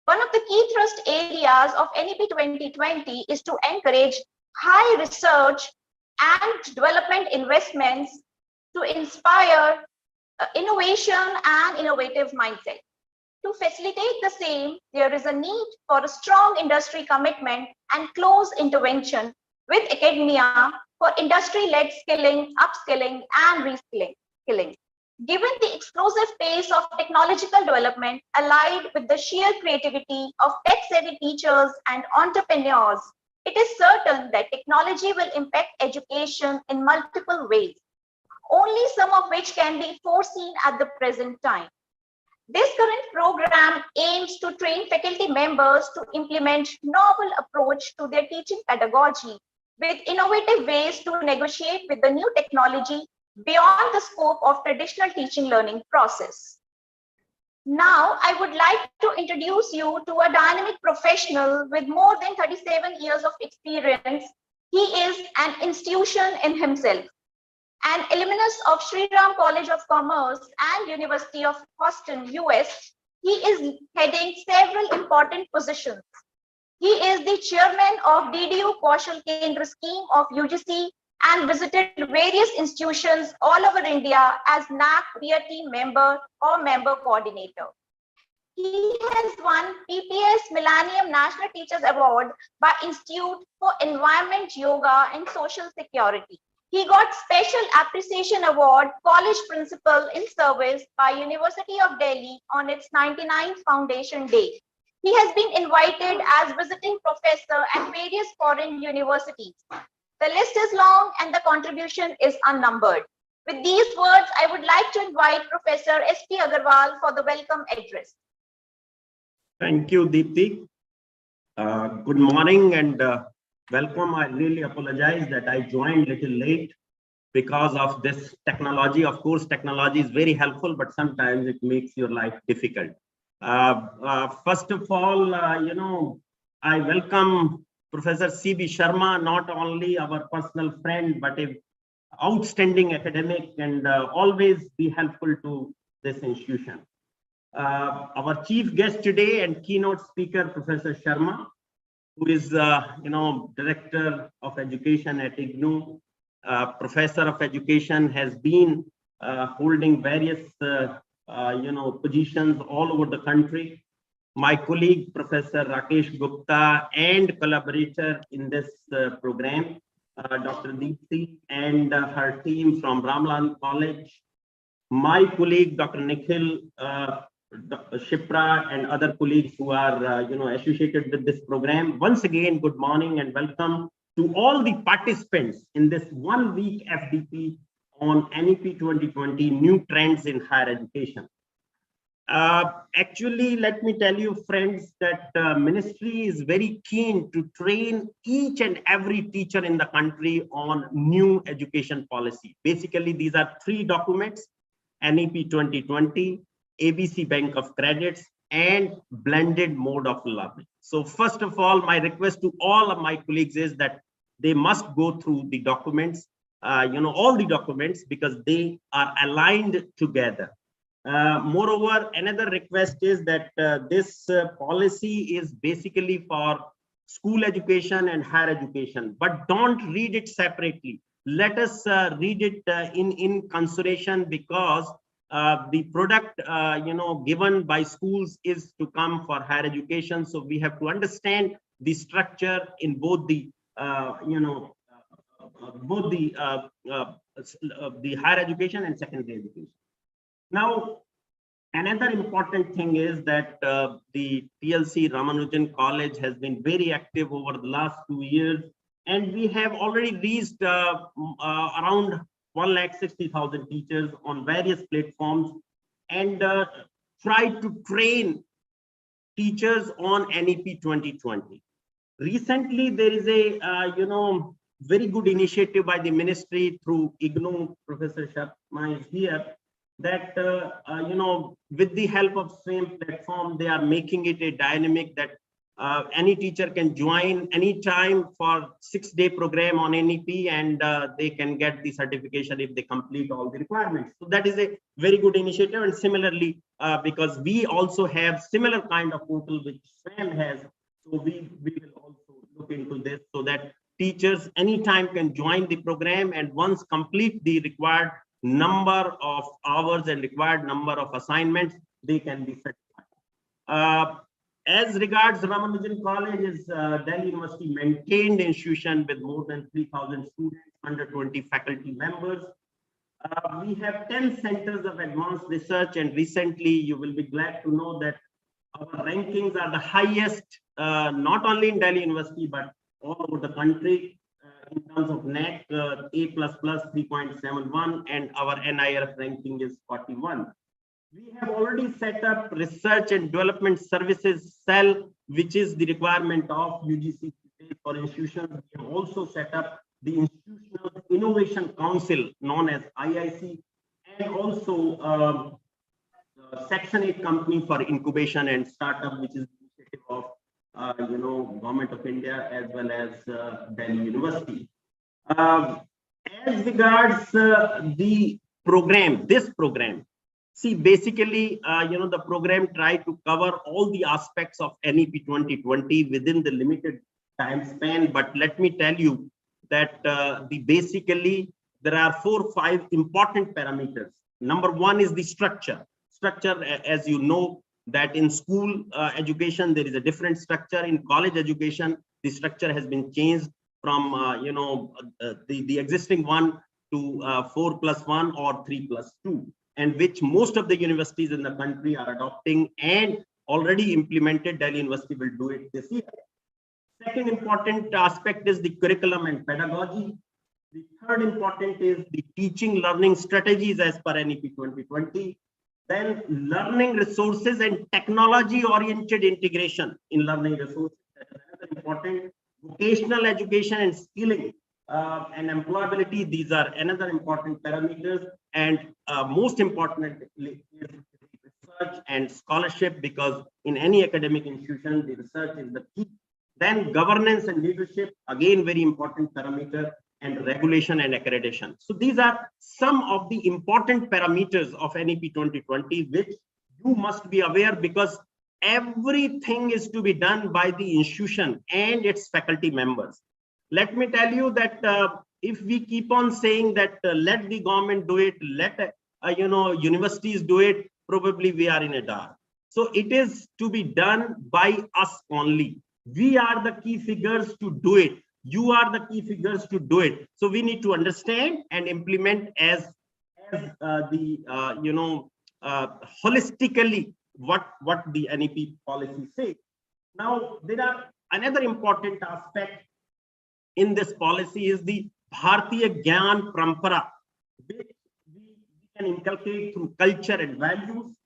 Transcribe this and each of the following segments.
One of the key thrust areas of NEP 2020 is to encourage high research and development investments to inspire innovation and innovative mindset. To facilitate the same, there is a need for a strong industry commitment and close intervention with academia for industry-led skilling, upskilling, and reskilling. Given the explosive pace of technological development allied with the sheer creativity of tech-savvy teachers and entrepreneurs, it is certain that technology will impact education in multiple ways, only some of which can be foreseen at the present time. This current program aims to train faculty members to implement novel approach to their teaching pedagogy with innovative ways to negotiate with the new technology beyond the scope of traditional teaching learning process. Now, I would like to introduce you to a dynamic professional with more than 37 years of experience. He is an institution in himself. An alumnus of Sri Ram College of Commerce and University of Houston, US, he is heading several important positions. He is the chairman of DDU Kaushal Kendra scheme of UGC and visited various institutions all over India as NAC peer team member or member coordinator. He has won PPS Millennium National Teachers Award by Institute for Environment, Yoga and Social Security. He got Special Appreciation Award College Principal in Service by University of Delhi on its 99th Foundation Day. He has been invited as visiting professor at various foreign universities. The list is long and the contribution is unnumbered. With these words, I would like to invite Professor S.P. Agarwal for the welcome address. Thank you, Deepti. Good morning and welcome. I really apologize that I joined a little late because of this technology. Of course, technology is very helpful, but sometimes it makes your life difficult. First of all, I welcome Professor C.B. Sharma, not only our personal friend, but an outstanding academic and always be helpful to this institution. Our chief guest today and keynote speaker, Professor Sharma, who is, Director of Education at IGNOU, Professor of Education, has been holding various, positions all over the country. My colleague, Professor Rakesh Gupta, and collaborator in this program, Dr. Deepti and her team from Ramlan College. My colleague, Dr. Nikhil Shipra, and other colleagues who are associated with this program. Once again, good morning and welcome to all the participants in this 1 week FDP on NEP 2020 New Trends in Higher Education. Actually, let me tell you, friends, that ministry is very keen to train each and every teacher in the country on new education policy. Basically, these are 3 documents: NEP 2020, ABC Bank of Credits, and blended mode of learning. So first of all, my request to all of my colleagues is that they must go through the documents, all the documents, because they are aligned together. Moreover, another request is that this policy is basically for school education and higher education, but don't read it separately. Let us read it in consideration, because the product given by schools is to come for higher education. So we have to understand the structure in both the higher education and secondary education. Now, another important thing is that the TLC Ramanujan College has been very active over the last 2 years, and we have already reached around 160,000 teachers on various platforms, and tried to train teachers on NEP 2020. Recently, there is a very good initiative by the ministry through IGNOU. Professor Sharma is here. That with the help of same platform, they are making it a dynamic, that Any teacher can join anytime for 6-day program on NEP, and they can get the certification if they complete all the requirements. So that is a very good initiative. And similarly, because we also have similar kind of portal which SWAM has, so we will also look into this so that teachers anytime can join the program, and once complete the required number of hours and required number of assignments, they can be certified. As regards Ramanujan College is Delhi University maintained institution with more than 3,000 students, 120 faculty members. We have 10 centers of advanced research, and recently you will be glad to know that our rankings are the highest, not only in Delhi University, but all over the country in terms of NEC, A++, 3.71, and our NIRF ranking is 41. We have already set up research and development services cell, which is the requirement of UGC for institutions. We have also set up the Institutional Innovation Council, known as IIC, and also Section 8 company for incubation and startup, which is the initiative of Government of India as well as Delhi University. As regards the program, this program. See, basically, the program tried to cover all the aspects of NEP 2020 within the limited time span. But let me tell you that basically there are 4 or 5 important parameters. Number one is the structure. Structure, as you know, that in school education there is a different structure. In college education, the structure has been changed from the existing one to 4+1 or 3+2. And which most of the universities in the country are adopting and already implemented. Delhi University will do it this year. Second important aspect is the curriculum and pedagogy. The third important is the teaching learning strategies as per NEP 2020. Then learning resources and technology oriented integration in learning resources. That is another important. Vocational education and skilling and employability, these are another important parameters. And most importantly is research and scholarship, because in any academic institution the research is the key. Then governance and leadership, again very important parameter, and regulation and accreditation. So these are some of the important parameters of NEP 2020 which you must be aware, because everything is to be done by the institution and its faculty members. Let me tell you that if we keep on saying that let the government do it, let universities do it, probably we are in a dark. So it is to be done by us only. We are the key figures to do it. You are the key figures to do it. So we need to understand and implement as holistically what the NEP policy says. Now there are another important aspect in this policy is the Bharatiya Gyan Parampara, which we can inculcate through culture and values.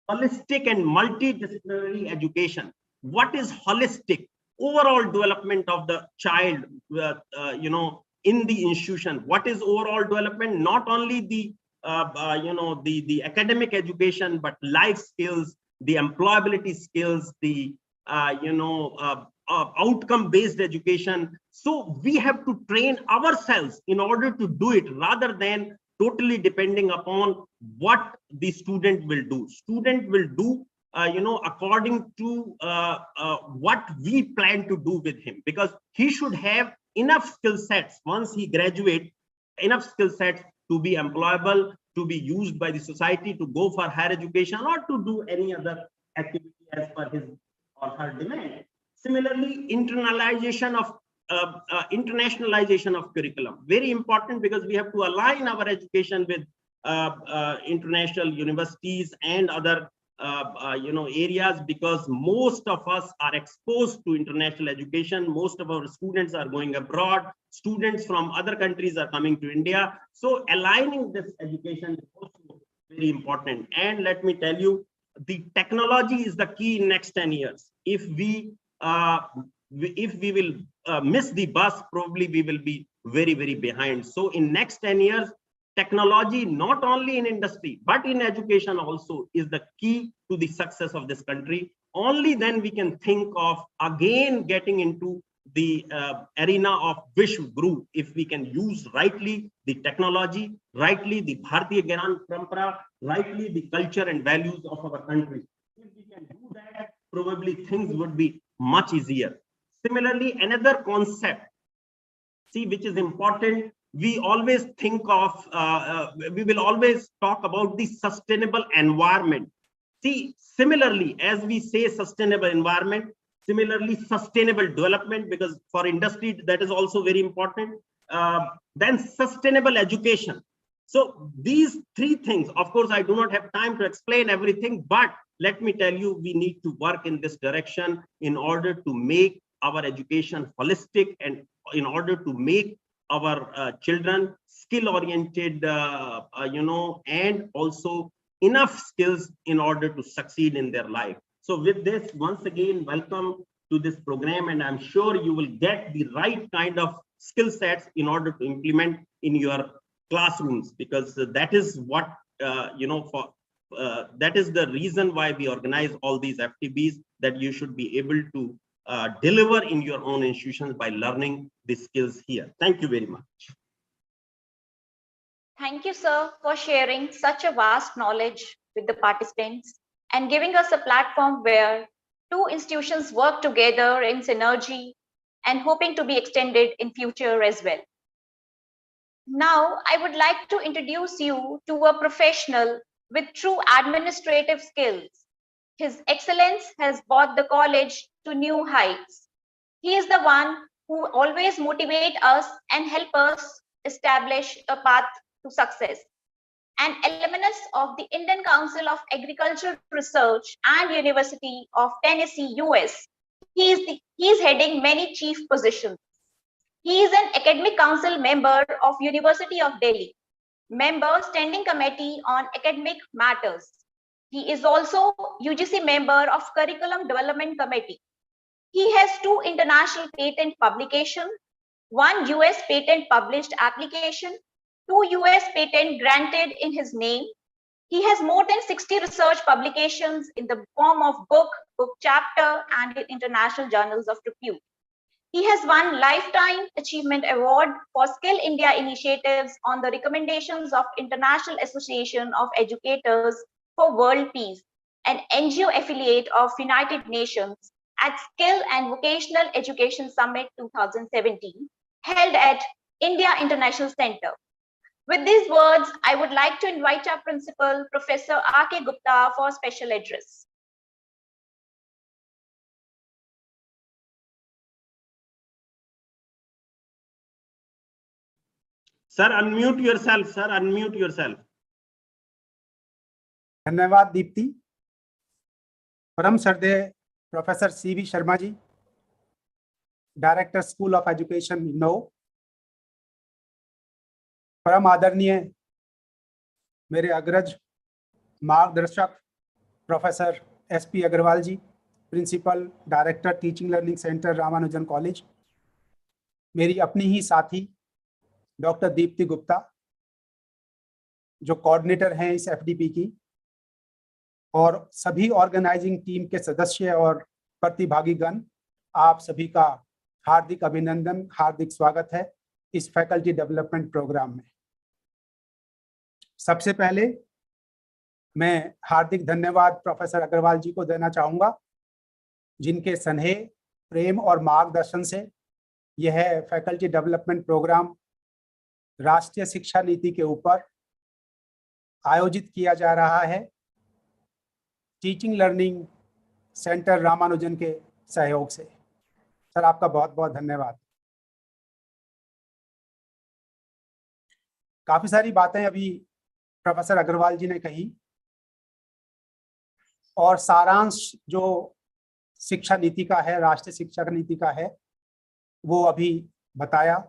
Holistic and multidisciplinary education. What is holistic? Overall development of the child, in the institution. What is overall development? Not only the the academic education, but life skills, the employability skills, the outcome-based education. So we have to train ourselves in order to do it, rather than totally depending upon what the student will do. Student will do according to what we plan to do with him, because he should have enough skill sets once he graduates, enough skill sets to be employable, to be used by the society, to go for higher education or to do any other activity as per his or her demand. Similarly, internationalization of curriculum, very important, because we have to align our education with international universities and other areas, because most of us are exposed to international education. Most of our students are going abroad. Students from other countries are coming to India. So aligning this education is also very important. And let me tell you, the technology is the key in next 10 years. If we will miss the bus, probably we will be very, very behind. So in next 10 years, technology, not only in industry, but in education also, is the key to the success of this country. only then we can think of again getting into the arena of Vishwa Guru, if we can use rightly the technology, rightly the Bharatiya Gyan Parampara, rightly the culture and values of our country. If we can do that, probably things would be much easier. Similarly, another concept, see, which is important, we always think of, we will always talk about the sustainable environment. See, similarly, as we say sustainable environment, similarly sustainable development, because for industry that is also very important. Then sustainable education. So these three things, of course, I do not have time to explain everything, but let me tell you, we need to work in this direction in order to make our education holistic and in order to make our children skill-oriented, and also enough skills in order to succeed in their life. So with this, once again, welcome to this program, and I'm sure you will get the right kind of skill sets in order to implement in your classrooms, because that is what, that is the reason why we organize all these FTBs, that you should be able to deliver in your own institutions by learning the skills here. Thank you very much. Thank you, sir, for sharing such a vast knowledge with the participants and giving us a platform where two institutions work together in synergy and hoping to be extended in future as well. Now, I would like to introduce you to a professional with true administrative skills. His excellence has brought the college to new heights. He is the one who always motivates us and help us establish a path to success. An alumnus of the Indian Council of Agricultural Research and University of Tennessee, US, he is heading many chief positions. He is an academic council member of University of Delhi, member standing committee on academic matters. He is also UGC member of Curriculum Development Committee. He has 2 international patent publications, 1 US patent published application, 2 US patent granted in his name. He has more than 60 research publications in the form of book chapter, and in international journals of repute. He has won Lifetime Achievement Award for Skill India initiatives on the recommendations of International Association of Educators for World Peace, an NGO affiliate of United Nations, at Skill and Vocational Education Summit 2017, held at India International Center. With these words, I would like to invite our principal, Professor R.K. Gupta, for a special address. Sir, unmute yourself, sir, unmute yourself. धन्यवाद दीप्ति। परम श्रद्धेय professor CV Sharma ji, director school of education नौ, परम आदरणीय मेरे अग्रज मार्गदर्शक professor SP Agarwal ji, principal director teaching learning centre Ramanujan college, मेरी अपनी ही साथी डॉक्टर दीप्ति गुप्ता जो कोऑर्डिनेटर हैं इस FDP की, और सभी ऑर्गेनाइजिंग टीम के सदस्य और प्रतिभागीगण, आप सभी का हार्दिक अभिनंदन, हार्दिक स्वागत है इस फैकल्टी डेवलपमेंट प्रोग्राम में। सबसे पहले मैं हार्दिक धन्यवाद प्रोफेसर अग्रवाल जी को देना चाहूँगा, जिनके स्नेह, प्रेम और मार्गदर्शन से यह फैकल्टी डेवलपमेंट प्रोग्राम राष्ट्रीय शिक्षा नीति के ऊपर आयोजित किया जा रहा है, टीचिंग लर्निंग सेंटर रामानुजन के सहयोग से। सर, आपका बहुत बहुत धन्यवाद। काफी सारी बातें अभी प्रोफेसर अग्रवाल जी ने कही और सारांश जो शिक्षा नीति का है, राष्ट्रीय शिक्षा नीति का है, वो अभी बताया।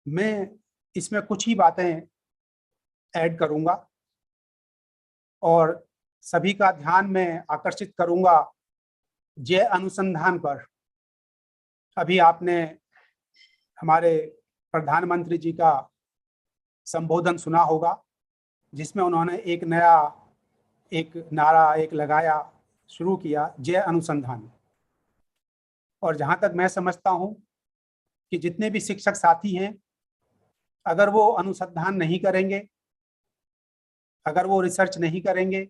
मैं इसमें कुछ ही बातें ऐड करूंगा और सभी का ध्यान में आकर्षित करूंगा जय अनुसंधान पर। अभी आपने हमारे प्रधानमंत्री जी का संबोधन सुना होगा, जिसमें उन्होंने एक नया नारा लगाया, शुरू किया जय अनुसंधान। और जहाँ तक मैं समझता हूँ कि जितने भी शिक्षक साथी हैं, अगर वो अनुसंधान नहीं करेंगे, अगर वो रिसर्च नहीं करेंगे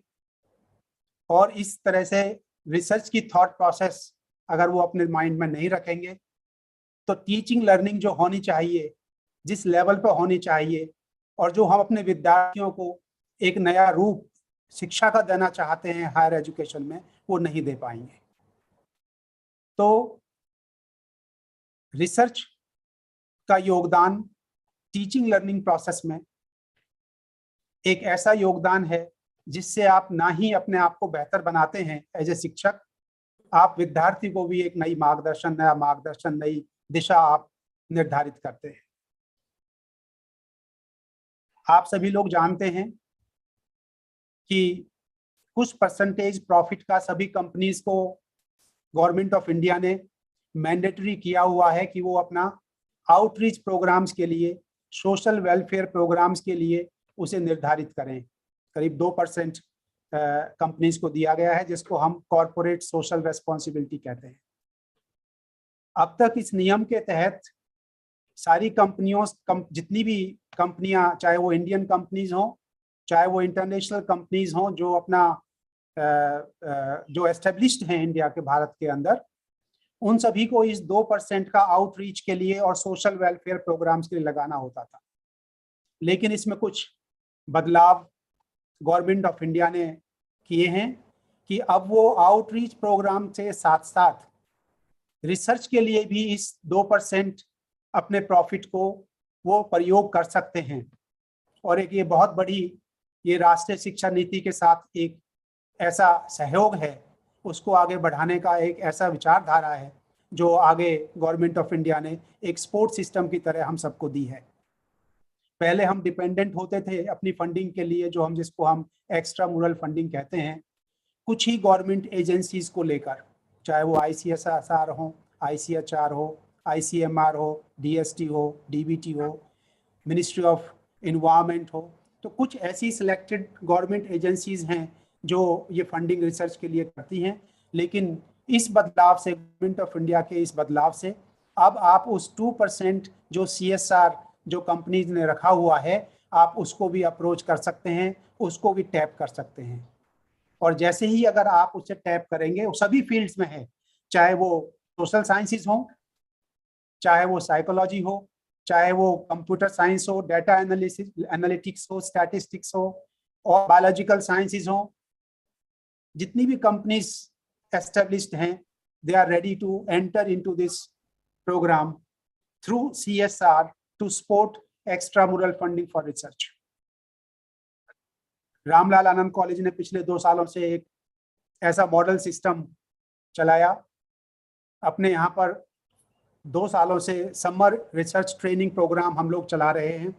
और इस तरह से रिसर्च की थॉट प्रोसेस अगर वो अपने माइंड में नहीं रखेंगे, तो टीचिंग लर्निंग जो होनी चाहिए, जिस लेवल पर होनी चाहिए और जो हम अपने विद्यार्थियों को एक नया रूप शिक्षा का देना चाहते हैं हायर एजुकेशन में, वो नहीं दे पाएंगे। तो रिसर्च का योगदान टीचिंग लर्निंग प्रोसेस में एक ऐसा योगदान है जिससे आप ना ही अपने आप को बेहतर बनाते हैं एज ए शिक्षक, आप विद्यार्थी को भी एक नया मार्गदर्शन, नई दिशा आप निर्धारित करते हैं। आप सभी लोग जानते हैं कि कुछ परसेंटेज प्रॉफिट का सभी कंपनीज को गवर्नमेंट ऑफ इंडिया ने मैंडेटरी किया हुआ है कि वो अपना आउटरीच प्रोग्राम्स के लिए, सोशल वेलफेयर प्रोग्राम्स के लिए उसे निर्धारित करें। करीब 2% कंपनीज को दिया गया है, जिसको हम कॉर्पोरेट सोशल रेस्पॉन्सिबिलिटी कहते हैं। अब तक इस नियम के तहत सारी कंपनियों, जितनी भी कंपनियां, चाहे वो इंडियन कंपनीज हों, चाहे वो इंटरनेशनल कंपनीज हों जो अपना जो एस्टेब्लिश्ड हैं इंडिया के, भारत के अंदर, उन सभी को इस 2% का आउटरीच के लिए और सोशल वेलफेयर प्रोग्राम्स के लिए लगाना होता था। लेकिन इसमें कुछ बदलाव गवर्नमेंट ऑफ इंडिया ने किए हैं कि अब वो आउटरीच प्रोग्राम से साथ साथ रिसर्च के लिए भी इस 2% अपने प्रॉफिट को वो प्रयोग कर सकते हैं। और एक ये बहुत बड़ी, ये राष्ट्रीय शिक्षा नीति के साथ एक ऐसा सहयोग है, उसको आगे बढ़ाने का एक ऐसा विचारधारा है जो आगे गवर्नमेंट ऑफ इंडिया ने एक सपोर्ट सिस्टम की तरह हम सबको दी है। पहले हम डिपेंडेंट होते थे अपनी फंडिंग के लिए, जिसको हम एक्स्ट्रा मुरल फंडिंग कहते हैं, कुछ ही गवर्नमेंट एजेंसीज को लेकर, चाहे वो ICSR हो, ICHR हो, ICMR हो, DST हो, DBT हो, मिनिस्ट्री ऑफ इन्वायरमेंट हो। तो कुछ ऐसी सिलेक्टेड गवर्नमेंट एजेंसीज हैं जो ये फंडिंग रिसर्च के लिए करती हैं। लेकिन इस बदलाव से, गवर्नमेंट ऑफ इंडिया के इस बदलाव से, अब आप उस 2% जो CSR जो कंपनीज ने रखा हुआ है, आप उसको भी अप्रोच कर सकते हैं, उसको भी टैप कर सकते हैं। और जैसे ही अगर आप उसे टैप करेंगे, वो सभी फील्ड्स में है, चाहे वो सोशल साइंसेज हो, चाहे वो साइकोलॉजी हो, चाहे वो कंप्यूटर साइंस हो, डाटा एनालिटिक्स हो, स्टैटिस्टिक्स हो, और बायोलॉजिकल साइंसेज हो, जितनी भी कंपनीज एस्टेब्लिश्ड हैं, they are ready to enter into this program through CSR to support extramural funding for research. Ramlal Anand college ने पिछले 2 सालों से एक ऐसा मॉडल सिस्टम चलाया। अपने यहाँ पर 2 सालों से समर रिसर्च ट्रेनिंग प्रोग्राम हम लोग चला रहे हैं।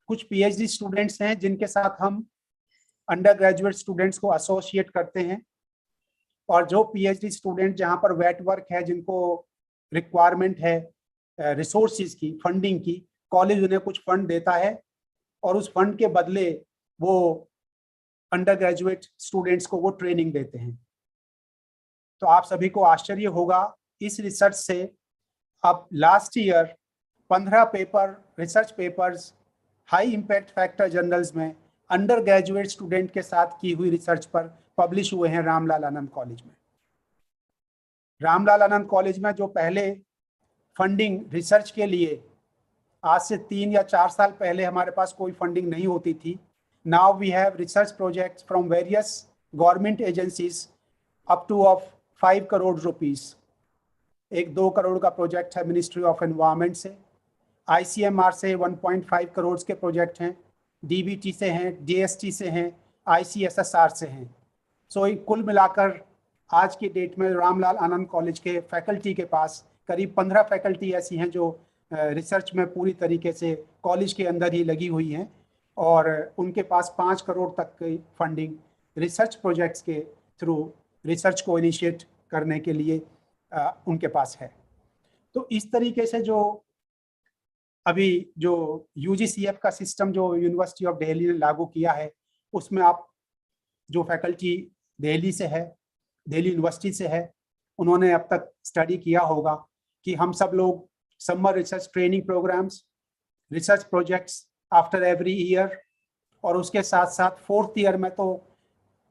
कुछ PhD स्टूडेंट्स हैं जिनके साथ हम अंडर ग्रेजुएट स्टूडेंट्स को एसोसिएट करते हैं, और जो PhD स्टूडेंट जहाँ पर वेट वर्क है, जिनको रिक्वायरमेंट है रिसोर्सेज की, फंडिंग की, कॉलेज उन्हें कुछ फंड देता है और उस फंड के बदले वो अंडर ग्रेजुएट स्टूडेंट्स को वो ट्रेनिंग देते हैं। तो आप सभी को आश्चर्य होगा, इस रिसर्च से अब last year 15 research papers high impact factor journals में अंडर ग्रेजुएट स्टूडेंट के साथ की हुई रिसर्च पर पब्लिश हुए हैं रामलाल आनंद कॉलेज में। रामलाल आनंद कॉलेज में जो पहले फंडिंग रिसर्च के लिए, आज से 3 या 4 साल पहले हमारे पास कोई फंडिंग नहीं होती थी। Now we have research projects from various government agencies up to of 5 crore rupees. एक 2 करोड़ का प्रोजेक्ट है मिनिस्ट्री ऑफ एनवायरमेंट से, ICMR से 1.5 करोड़ के प्रोजेक्ट हैं, DBT से हैं, DST से हैं, ICSSR से हैं। सो कुल मिलाकर आज की डेट में रामलाल आनंद कॉलेज के फैकल्टी के पास करीब 15 फैकल्टी ऐसी हैं जो रिसर्च में पूरी तरीके से कॉलेज के अंदर ही लगी हुई हैं, और उनके पास 5 करोड़ तक की फंडिंग रिसर्च प्रोजेक्ट्स के थ्रू रिसर्च को इनिशिएट करने के लिए उनके पास है। तो इस तरीके से जो अभी जो UGCF का सिस्टम जो यूनिवर्सिटी ऑफ दिल्ली ने लागू किया है, उसमें आप जो फैकल्टी दिल्ली से है, दिल्ली यूनिवर्सिटी से है। उन्होंने अब तक स्टडी किया होगा कि हम सब लोग summer research training programs, research projects after every year, और उसके साथ साथ 4th ईयर में तो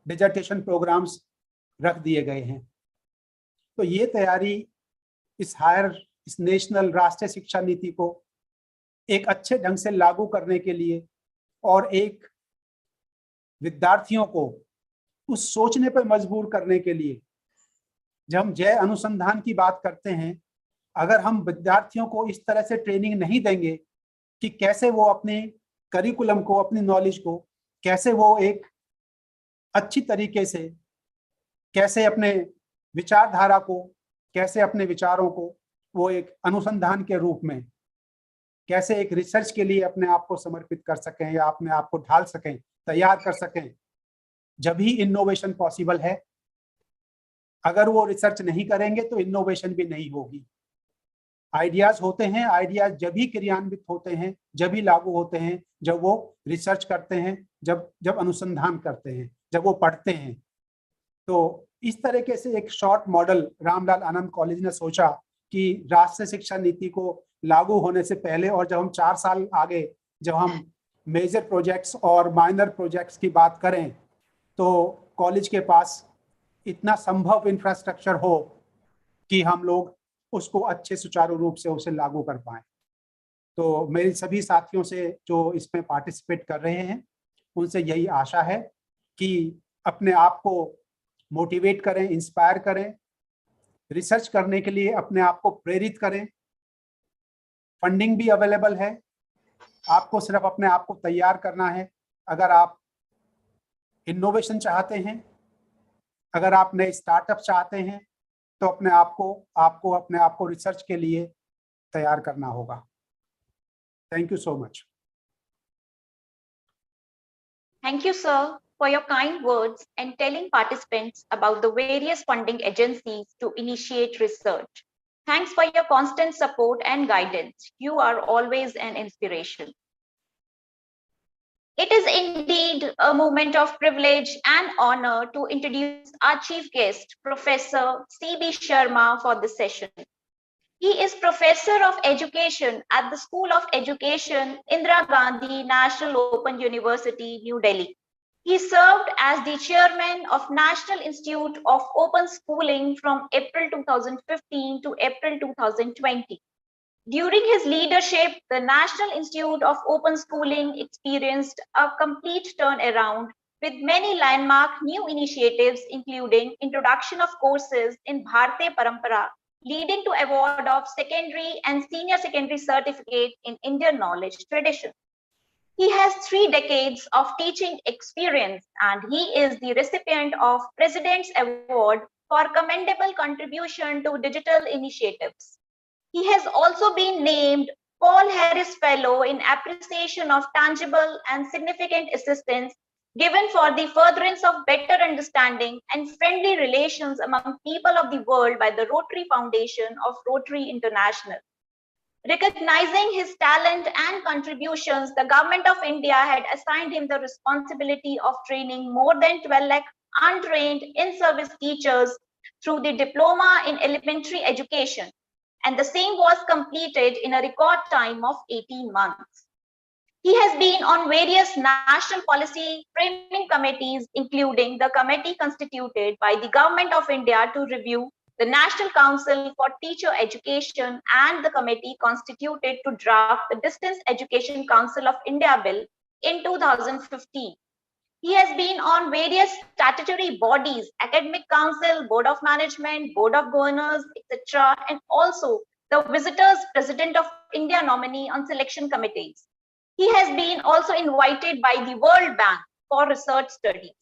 डिजर्टेशन प्रोग्राम्स रख दिए गए हैं। तो ये तैयारी इस नेशनल राष्ट्रीय शिक्षा नीति को एक अच्छे ढंग से लागू करने के लिए और एक विद्यार्थियों को उस सोचने पर मजबूर करने के लिए, जब हम जय अनुसंधान की बात करते हैं, अगर हम विद्यार्थियों को इस तरह से ट्रेनिंग नहीं देंगे कि कैसे वो अपने करिकुलम को, अपनी नॉलेज को कैसे वो एक अच्छी तरीके से, कैसे अपने विचारधारा को, कैसे अपने विचारों को वो एक अनुसंधान के रूप में, कैसे एक रिसर्च के लिए अपने आप को समर्पित कर सकें या अपने आप को ढाल सकें, तैयार कर सकें, जब ही इनोवेशन पॉसिबल है। अगर वो रिसर्च नहीं करेंगे तो इनोवेशन भी नहीं होगी। आइडियाज होते हैं, आइडियाज जब ही क्रियान्वित होते हैं, जब ही लागू होते हैं, जब वो रिसर्च करते हैं, जब अनुसंधान करते हैं, जब वो पढ़ते हैं। तो इस तरीके से एक short model Ramlal Anand college ने सोचा कि राष्ट्रीय शिक्षा नीति को लागू होने से पहले, और जब हम 4 साल आगे, जब हम मेजर प्रोजेक्ट्स और माइनर प्रोजेक्ट्स की बात करें, तो कॉलेज के पास इतना संभव इंफ्रास्ट्रक्चर हो कि हम लोग उसको अच्छे सुचारू रूप से उसे लागू कर पाएं। तो मेरी सभी साथियों से जो इसमें पार्टिसिपेट कर रहे हैं, उनसे यही आशा है कि अपने आप को मोटिवेट करें, इंस्पायर करें, रिसर्च करने के लिए अपने आप को प्रेरित करें। फंडिंग भी अवेलेबल है, आपको सिर्फ अपने आप को तैयार करना है। अगर आप इनोवेशन चाहते हैं, अगर आप नए स्टार्टअप चाहते हैं, तो अपने आप को रिसर्च के लिए तैयार करना होगा। Thank you so much. Thank you, sir, for your kind words and telling participants about the various funding agencies to initiate research. Thanks for your constant support and guidance. You are always an inspiration. It is indeed a moment of privilege and honor to introduce our chief guest, Professor C.B. Sharma, for this session. He is Professor of Education at the School of Education, Indira Gandhi National Open University, New Delhi. He served as the Chairman of National Institute of Open Schooling from April 2015 to April 2020. During his leadership, the National Institute of Open Schooling experienced a complete turnaround with many landmark new initiatives, including introduction of courses in Bharatiya Parampara, leading to award of secondary and senior secondary certificate in Indian knowledge tradition. He has 3 decades of teaching experience, and he is the recipient of President's Award for commendable contribution to digital initiatives. He has also been named Paul Harris Fellow in appreciation of tangible and significant assistance given for the furtherance of better understanding and friendly relations among people of the world by the Rotary Foundation of Rotary International. Recognizing his talent and contributions, the Government of India had assigned him the responsibility of training more than 12 lakh untrained in-service teachers through the Diploma in Elementary Education, and the same was completed in a record time of 18 months. He has been on various national policy framing committees, including the committee constituted by the Government of India to review the National Council for Teacher Education and the committee constituted to draft the Distance Education Council of India Bill in 2015. He has been on various statutory bodies, Academic Council, Board of Management, Board of Governors, etc., and also the Visitors President of India nominee on selection committees. He has been also invited by the World Bank for research studies.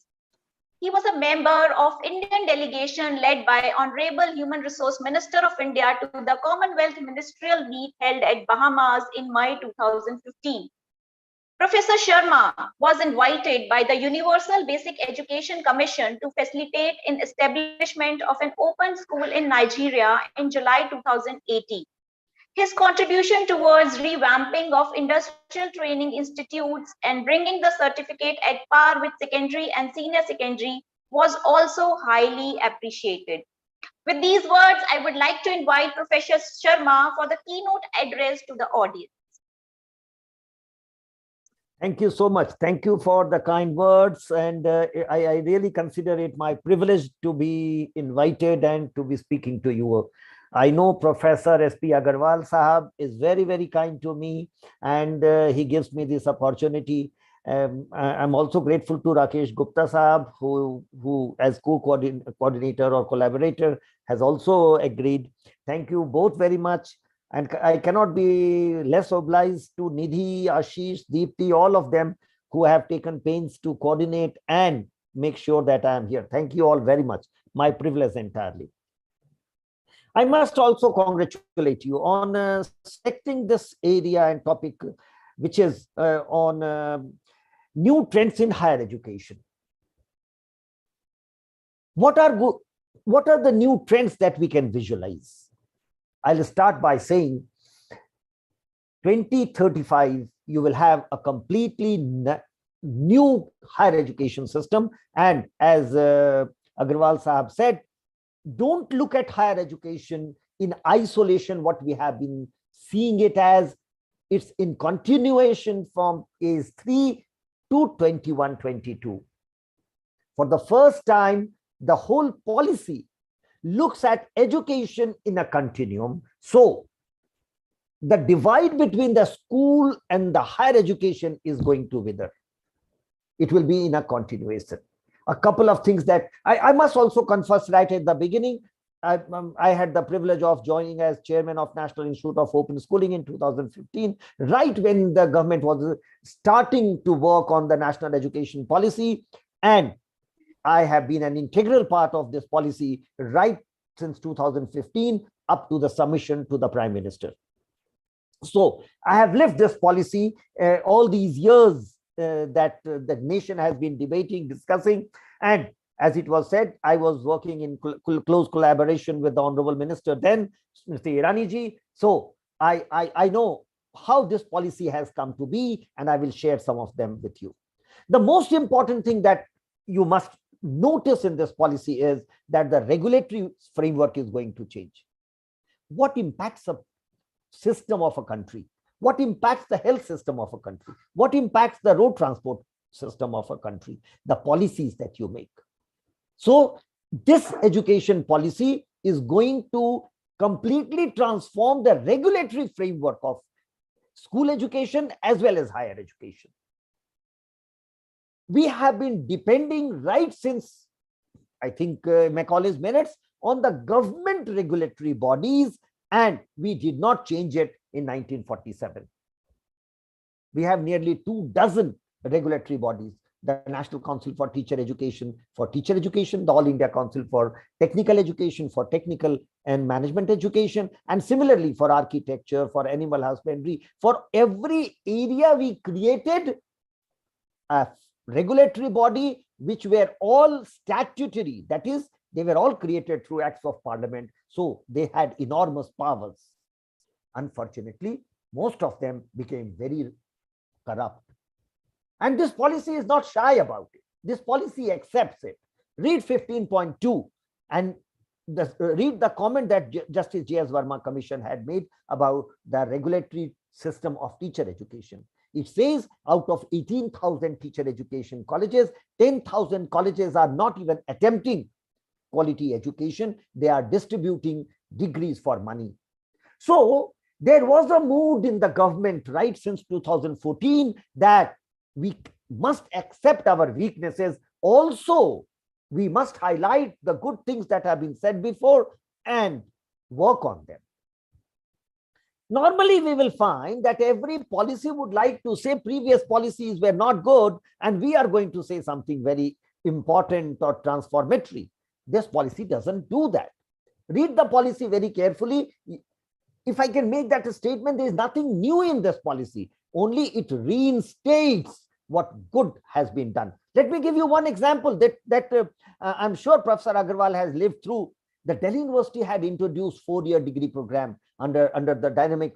He was a member of Indian delegation led by Honorable Human Resource Minister of India to the Commonwealth Ministerial Meet held at Bahamas in May 2015. Professor Sharma was invited by the Universal Basic Education Commission to facilitate in establishment of an open school in Nigeria in July 2018. His contribution towards revamping of industrial training institutes and bringing the certificate at par with secondary and senior secondary was also highly appreciated. With these words, I would like to invite Professor Sharma for the keynote address to the audience. Thank you so much. Thank you for the kind words. And I really consider it my privilege to be invited and to be speaking to you. I know Professor S.P. Agarwal Sahab is very, very kind to me, and he gives me this opportunity. I'm also grateful to Rakesh Gupta Sahab, who as co-coordinator or collaborator has also agreed. Thank you both very much. And I cannot be less obliged to Nidhi, Ashish, Deepti, all of them who have taken pains to coordinate and make sure that I am here. Thank you all very much. My privilege entirely. I must also congratulate you on selecting this area and topic, which is on new trends in higher education. What are the new trends that we can visualize? I'll start by saying 2035, you will have a completely new higher education system. And as Agarwal Sahab said, don't look at higher education in isolation, what we have been seeing it as. It's in continuation from age 3 to 21-22. For the first time, the whole policy looks at education in a continuum. So the divide between the school and the higher education is going to wither. It will be in a continuation. A couple of things that I must also confess right at the beginning. I had the privilege of joining as chairman of National Institute of Open Schooling in 2015, right when the government was starting to work on the national education policy. And I have been an integral part of this policy right since 2015 up to the submission to the Prime Minister. So I have lived this policy all these years that the nation has been debating, discussing. And as it was said, I was working in close collaboration with the Honorable Minister then, Mr. Irani ji. So I know how this policy has come to be, and I will share some of them with you. The most important thing that you must notice in this policy is that the regulatory framework is going to change. What impacts a system of a country? What impacts the health system of a country? What impacts the road transport system of a country? The policies that you make. So this education policy is going to completely transform the regulatory framework of school education as well as higher education. We have been depending right since, I think, Macaulay's minutes on the government regulatory bodies, and we did not change it in 1947. We have nearly 24 regulatory bodies: the National Council for Teacher Education, the All India Council for Technical Education, for technical and management education, and similarly for architecture, for animal husbandry. For every area we created a regulatory body which were all statutory, that is, they were all created through acts of parliament, so they had enormous powers. Unfortunately, most of them became very corrupt, and this policy is not shy about it. This policy accepts it. Read 15.2 and read the comment that Justice J.S. Verma Commission had made about the regulatory system of teacher education. It says out of 18,000 teacher education colleges, 10,000 colleges are not even attempting quality education. They are distributing degrees for money. So there was a mood in the government right since 2014 that we must accept our weaknesses. Also, we must highlight the good things that have been said before and work on them. Normally, we will find that every policy would like to say previous policies were not good, and we are going to say something very important or transformatory. This policy doesn't do that. Read the policy very carefully. If I can make that a statement, there is nothing new in this policy. Only it reinstates what good has been done. Let me give you one example that I'm sure Professor Agarwal has lived through. The Delhi University had introduced 4-year degree program under the dynamic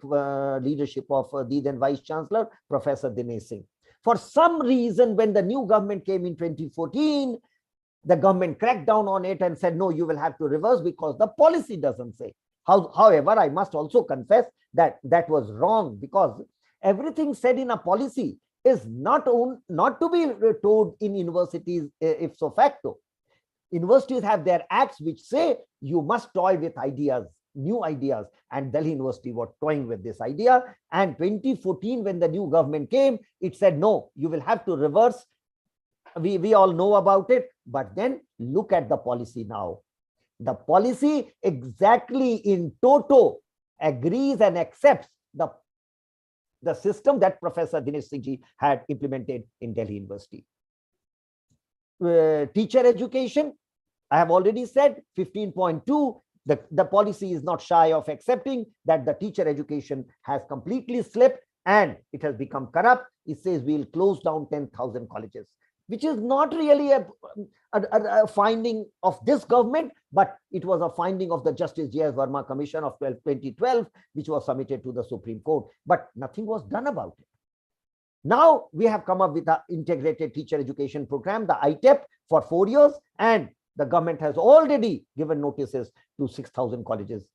leadership of the then Vice Chancellor, Professor Dinesh Singh. For some reason, when the new government came in 2014, The government cracked down on it and said, no, you will have to reverse because the policy doesn't say. However, I must also confess that that was wrong, because everything said in a policy is not to be told in universities ipso facto. Universities have their acts which say you must toy with ideas, new ideas, and Delhi University was toying with this idea. And 2014, when the new government came, it said, no, you will have to reverse. We all know about it, but then look at the policy now. The policy exactly in toto agrees and accepts the system that Professor Dinesh Singh ji had implemented in Delhi University. Teacher education, I have already said 15.2, the policy is not shy of accepting that the teacher education has completely slipped and it has become corrupt. It says we'll close down 10,000 colleges, which is not really a finding of this government, but it was a finding of the Justice J.S. Verma Commission of 2012, which was submitted to the Supreme Court, but nothing was done about it. Now we have come up with an integrated teacher education program, the ITEP, for 4 years, and the government has already given notices to 6,000 colleges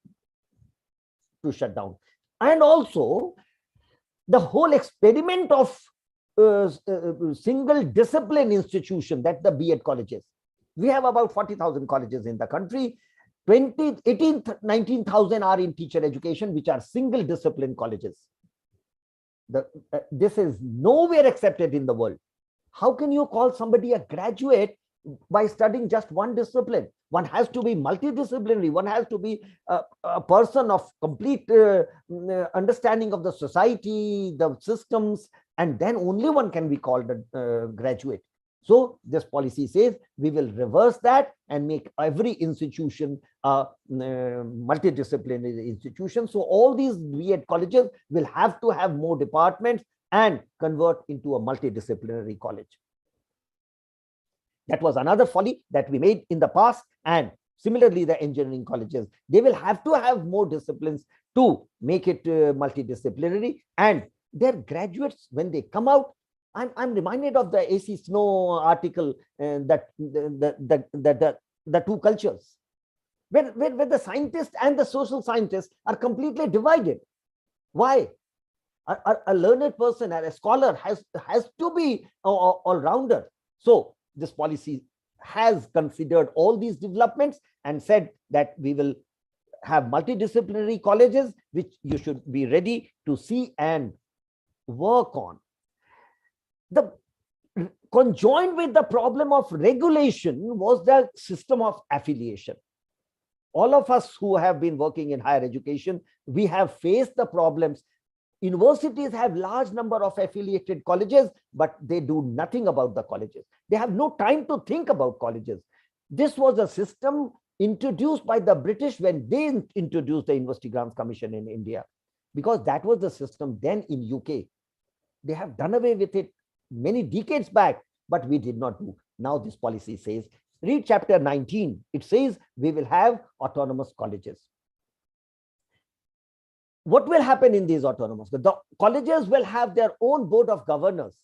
to shut down. And also the whole experiment of single discipline institution, that the B.Ed colleges. We have about 40,000 colleges in the country. 19,000 are in teacher education, which are single discipline colleges. This is nowhere accepted in the world. How can you call somebody a graduate by studying just one discipline? One has to be multidisciplinary. One has to be a person of complete understanding of the society, the systems, and then only one can be called a graduate. So this policy says we will reverse that and make every institution a multidisciplinary institution. So all these B.Ed colleges will have to have more departments and convert into a multidisciplinary college. That was another folly that we made in the past. And similarly, the engineering colleges, they will have to have more disciplines to make it multidisciplinary. And their graduates, when they come out, I'm reminded of the A.C. Snow article, that the two cultures, where the scientists and the social scientists are completely divided. Why? A learned person and a scholar has to be all-rounder. So this policy has considered all these developments and said that we will have multidisciplinary colleges, which you should be ready to see and work on. The conjoined with the problem of regulation was the system of affiliation. All of us who have been working in higher education, we have faced the problems. Universities have large number of affiliated colleges, but they do nothing about the colleges. They have no time to think about colleges. This was a system introduced by the British when they introduced the University Grants Commission in India, because that was the system then in UK. They have done away with it many decades back, but we did not do. Now this policy says, read chapter 19, it says we will have autonomous colleges. What will happen in these autonomous? The colleges will have their own board of governors.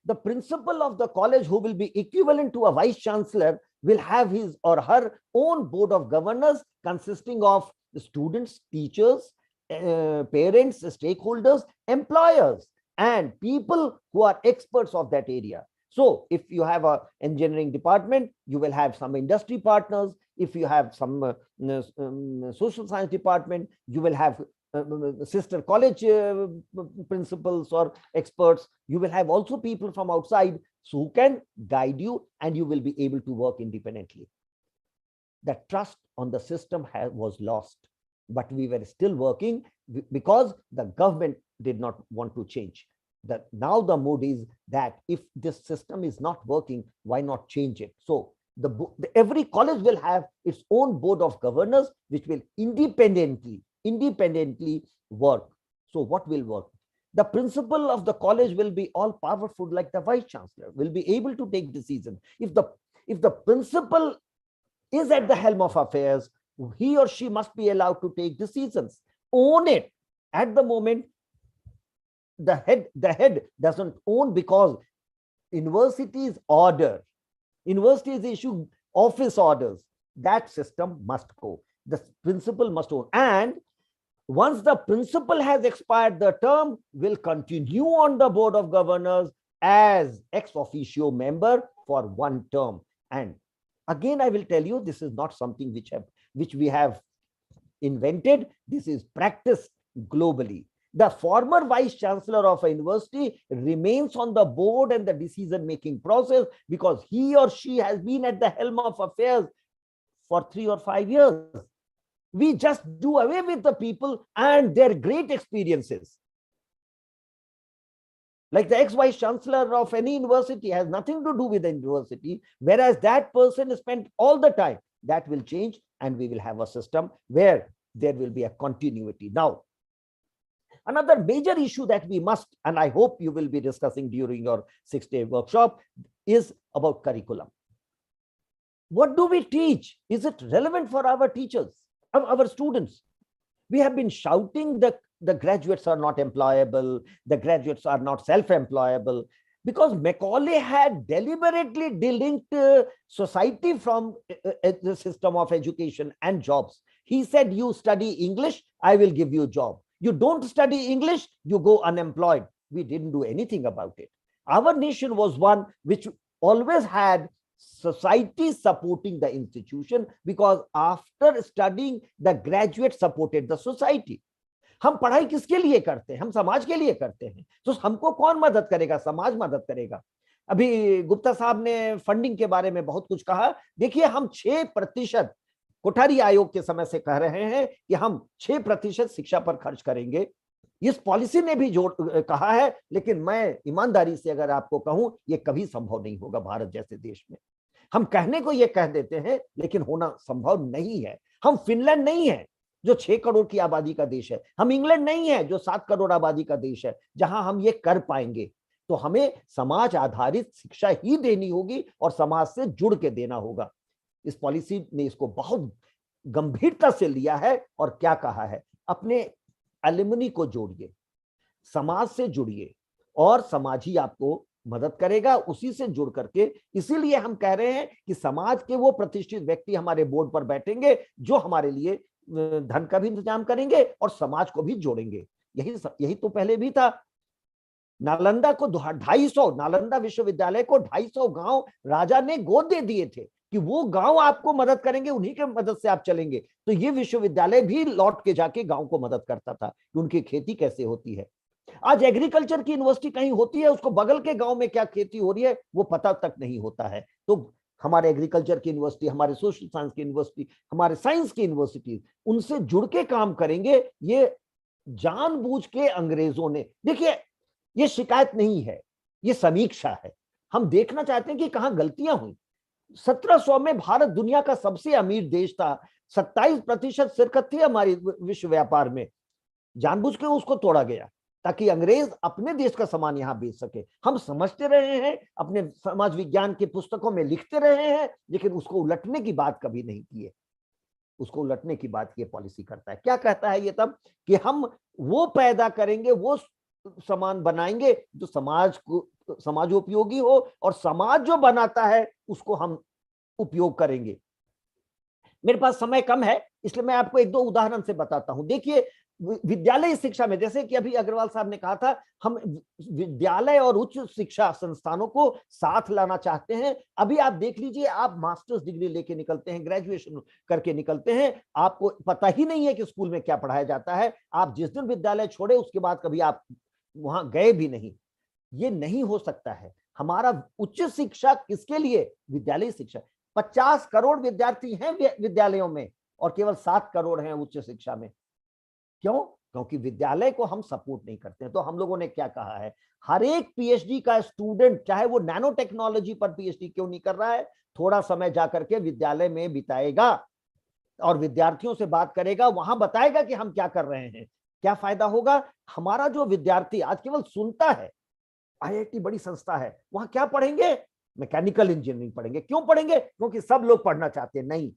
The principal of the college, who will be equivalent to a vice chancellor, will have his or her own board of governors consisting of the students, teachers, parents, stakeholders, employers, and people who are experts of that area. So if you have an engineering department, you will have some industry partners. If you have some social science department, you will have sister college principals or experts. You will have also people from outside who can guide you, and you will be able to work independently. The trust on the system was lost, but we were still working because the government did not want to change. That now the mood is that if this system is not working, why not change it? So every college will have its own board of governors, which will independently work. So what will work? The principal of the college will be all powerful, like the vice chancellor, will be able to take decisions. If the principal is at the helm of affairs, he or she must be allowed to take decisions, own it. At the moment, the head doesn't own, because universities order Universities issue office orders. That system must go. The principal must own. And once the principal has expired the term, will continue on the board of governors as ex officio member for one term. And again, I will tell you, this is not something which we have invented. This is practiced globally. The former vice chancellor of a university remains on the board and the decision-making process because he or she has been at the helm of affairs for 3 or 5 years. We just do away with the people and their great experiences. Like the ex-vice chancellor of any university has nothing to do with the university, whereas that person is spent all the time. That will change, and we will have a system where there will be a continuity. Now, another major issue that we must, and I hope you will be discussing during your 6-day workshop, is about curriculum. What do we teach? Is it relevant for our teachers, our students? We have been shouting that the graduates are not employable, the graduates are not self-employable, because Macaulay had deliberately delinked society from the system of education and jobs. He said, you study English, I will give you a job. You don't study English, you go unemployed. We didn't do anything about it. Our nation was one which always had society supporting the institution, because after studying, the graduate supported the society. हम पढ़ाई किसके लिए करते हैं? हम समाज के लिए करते हैं. तो हमको कौन मदद करेगा? समाज मदद करेगा. अभी गुप्ता साहब ने फंडिंग के बारे में बहुत कुछ कहा. देखिए, हम 6% कोठारी आयोग के समय से कह रहे हैं कि हम 6% शिक्षा पर खर्च करेंगे. इस पॉलिसी ने भी कहा है, लेकिन मैं ईमानदारी से अगर आपको कहूं, ये कभी संभव नहीं होगा भारत जैसे देश में. हम कहने को ये कह देते हैं, लेकिन होना संभव नहीं है. हम फिनलैंड नहीं है जो 6 करोड़ की आबादी का देश है. हम इंग्लैंड नहीं है जो 7 करोड़ आबादी का देश है, जहां हम ये कर पाएंगे. तो हमें समाज आधारित शिक्षा ही देनी होगी और समाज से जुड़ के देना होगा. इस पॉलिसी ने इसको बहुत गंभीरता से लिया है और क्या कहा है, अपने एलुमनी को जोड़िए, समाज से जुड़िए और समाज ही आपको मदद करेगा. उसी से जुड़ करके, इसीलिए हम कह रहे हैं कि समाज के वो प्रतिष्ठित व्यक्ति हमारे बोर्ड पर बैठेंगे जो हमारे लिए धन का भी इंतजाम करेंगे और समाज को भी जोड़ेंगे. यही तो पहले भी था. नालंदा को 250, नालंदा विश्वविद्यालय को 250 गांव राजा ने गोद दे दिए थे कि वो गांव आपको मदद करेंगे, उन्हीं के मदद से आप चलेंगे. तो ये विश्वविद्यालय भी लौट के जाके गांव को मदद करता था कि उनकी खेती कैसे होती है. आज एग्रीकल्चर की यूनिवर्सिटी कहीं होती है, उसको बगल के गांव में क्या खेती हो रही है वो पता तक नहीं होता है. तो हमारे एग्रीकल्चर की यूनिवर्सिटी, हमारे सोशल साइंस की यूनिवर्सिटी, हमारे साइंस की यूनिवर्सिटी, उनसे जुड़ के काम करेंगे. ये जानबूझ के अंग्रेजों ने, देखिए ये शिकायत नहीं है, ये समीक्षा है. हम देखना चाहते हैं कि कहां गलतियां हुई. 1700 में भारत दुनिया का सबसे अमीर देश था. 27% शिरकत थी हमारी विश्व व्यापार में. जानबूझ के उसको तोड़ा गया ताकि अंग्रेज अपने देश का सामान यहां बेच सके. हम समझते रहे हैं, अपने समाज विज्ञान की पुस्तकों में लिखते रहे हैं, लेकिन उसको उलटने की बात कभी नहीं की है. उसको उलटने की बात ये पॉलिसी करता है. क्या कहता है ये तब कि हम वो पैदा करेंगे, वो सामान बनाएंगे जो समाज उपयोगी हो, और समाज जो बनाता है उसको हम उपयोग करेंगे. मेरे पास समय कम है, इसलिए मैं आपको 1-2 उदाहरण से बताता हूं. देखिए, विद्यालय शिक्षा में, जैसे कि अभी अग्रवाल साहब ने कहा था, हम विद्यालय और उच्च शिक्षा संस्थानों को साथ लाना चाहते हैं. अभी आप देख लीजिए, आप मास्टर्स डिग्री लेके निकलते हैं, ग्रेजुएशन करके निकलते हैं, आपको पता ही नहीं है कि स्कूल में क्या पढ़ाया जाता है. आप जिस दिन विद्यालय छोड़े उसके बाद कभी आप वहां गए भी नहीं. ये नहीं हो सकता है. हमारा उच्च शिक्षा किसके लिए? विद्यालय शिक्षा. 50 करोड़ विद्यार्थी हैं विद्यालयों में और केवल 7 करोड़ हैं उच्च शिक्षा में. क्यों? क्योंकि विद्यालय को हम सपोर्ट नहीं करते हैं. तो हम लोगों ने क्या कहा है, हर एक पीएचडी का स्टूडेंट, चाहे वो नैनो टेक्नोलॉजी पर पीएचडी क्यों नहीं कर रहा है, थोड़ा समय जाकर के विद्यालय में बिताएगा और विद्यार्थियों से बात करेगा, वहां बताएगा कि हम क्या कर रहे हैं. क्या फायदा होगा? हमारा जो विद्यार्थी आज केवल सुनता है, आईआईटी बड़ी संस्था है, वहां क्या पढ़ेंगे? मैकेनिकल इंजीनियरिंग पढ़ेंगे. क्यों पढ़ेंगे? क्योंकि सब लोग पढ़ना चाहते हैं. नहीं,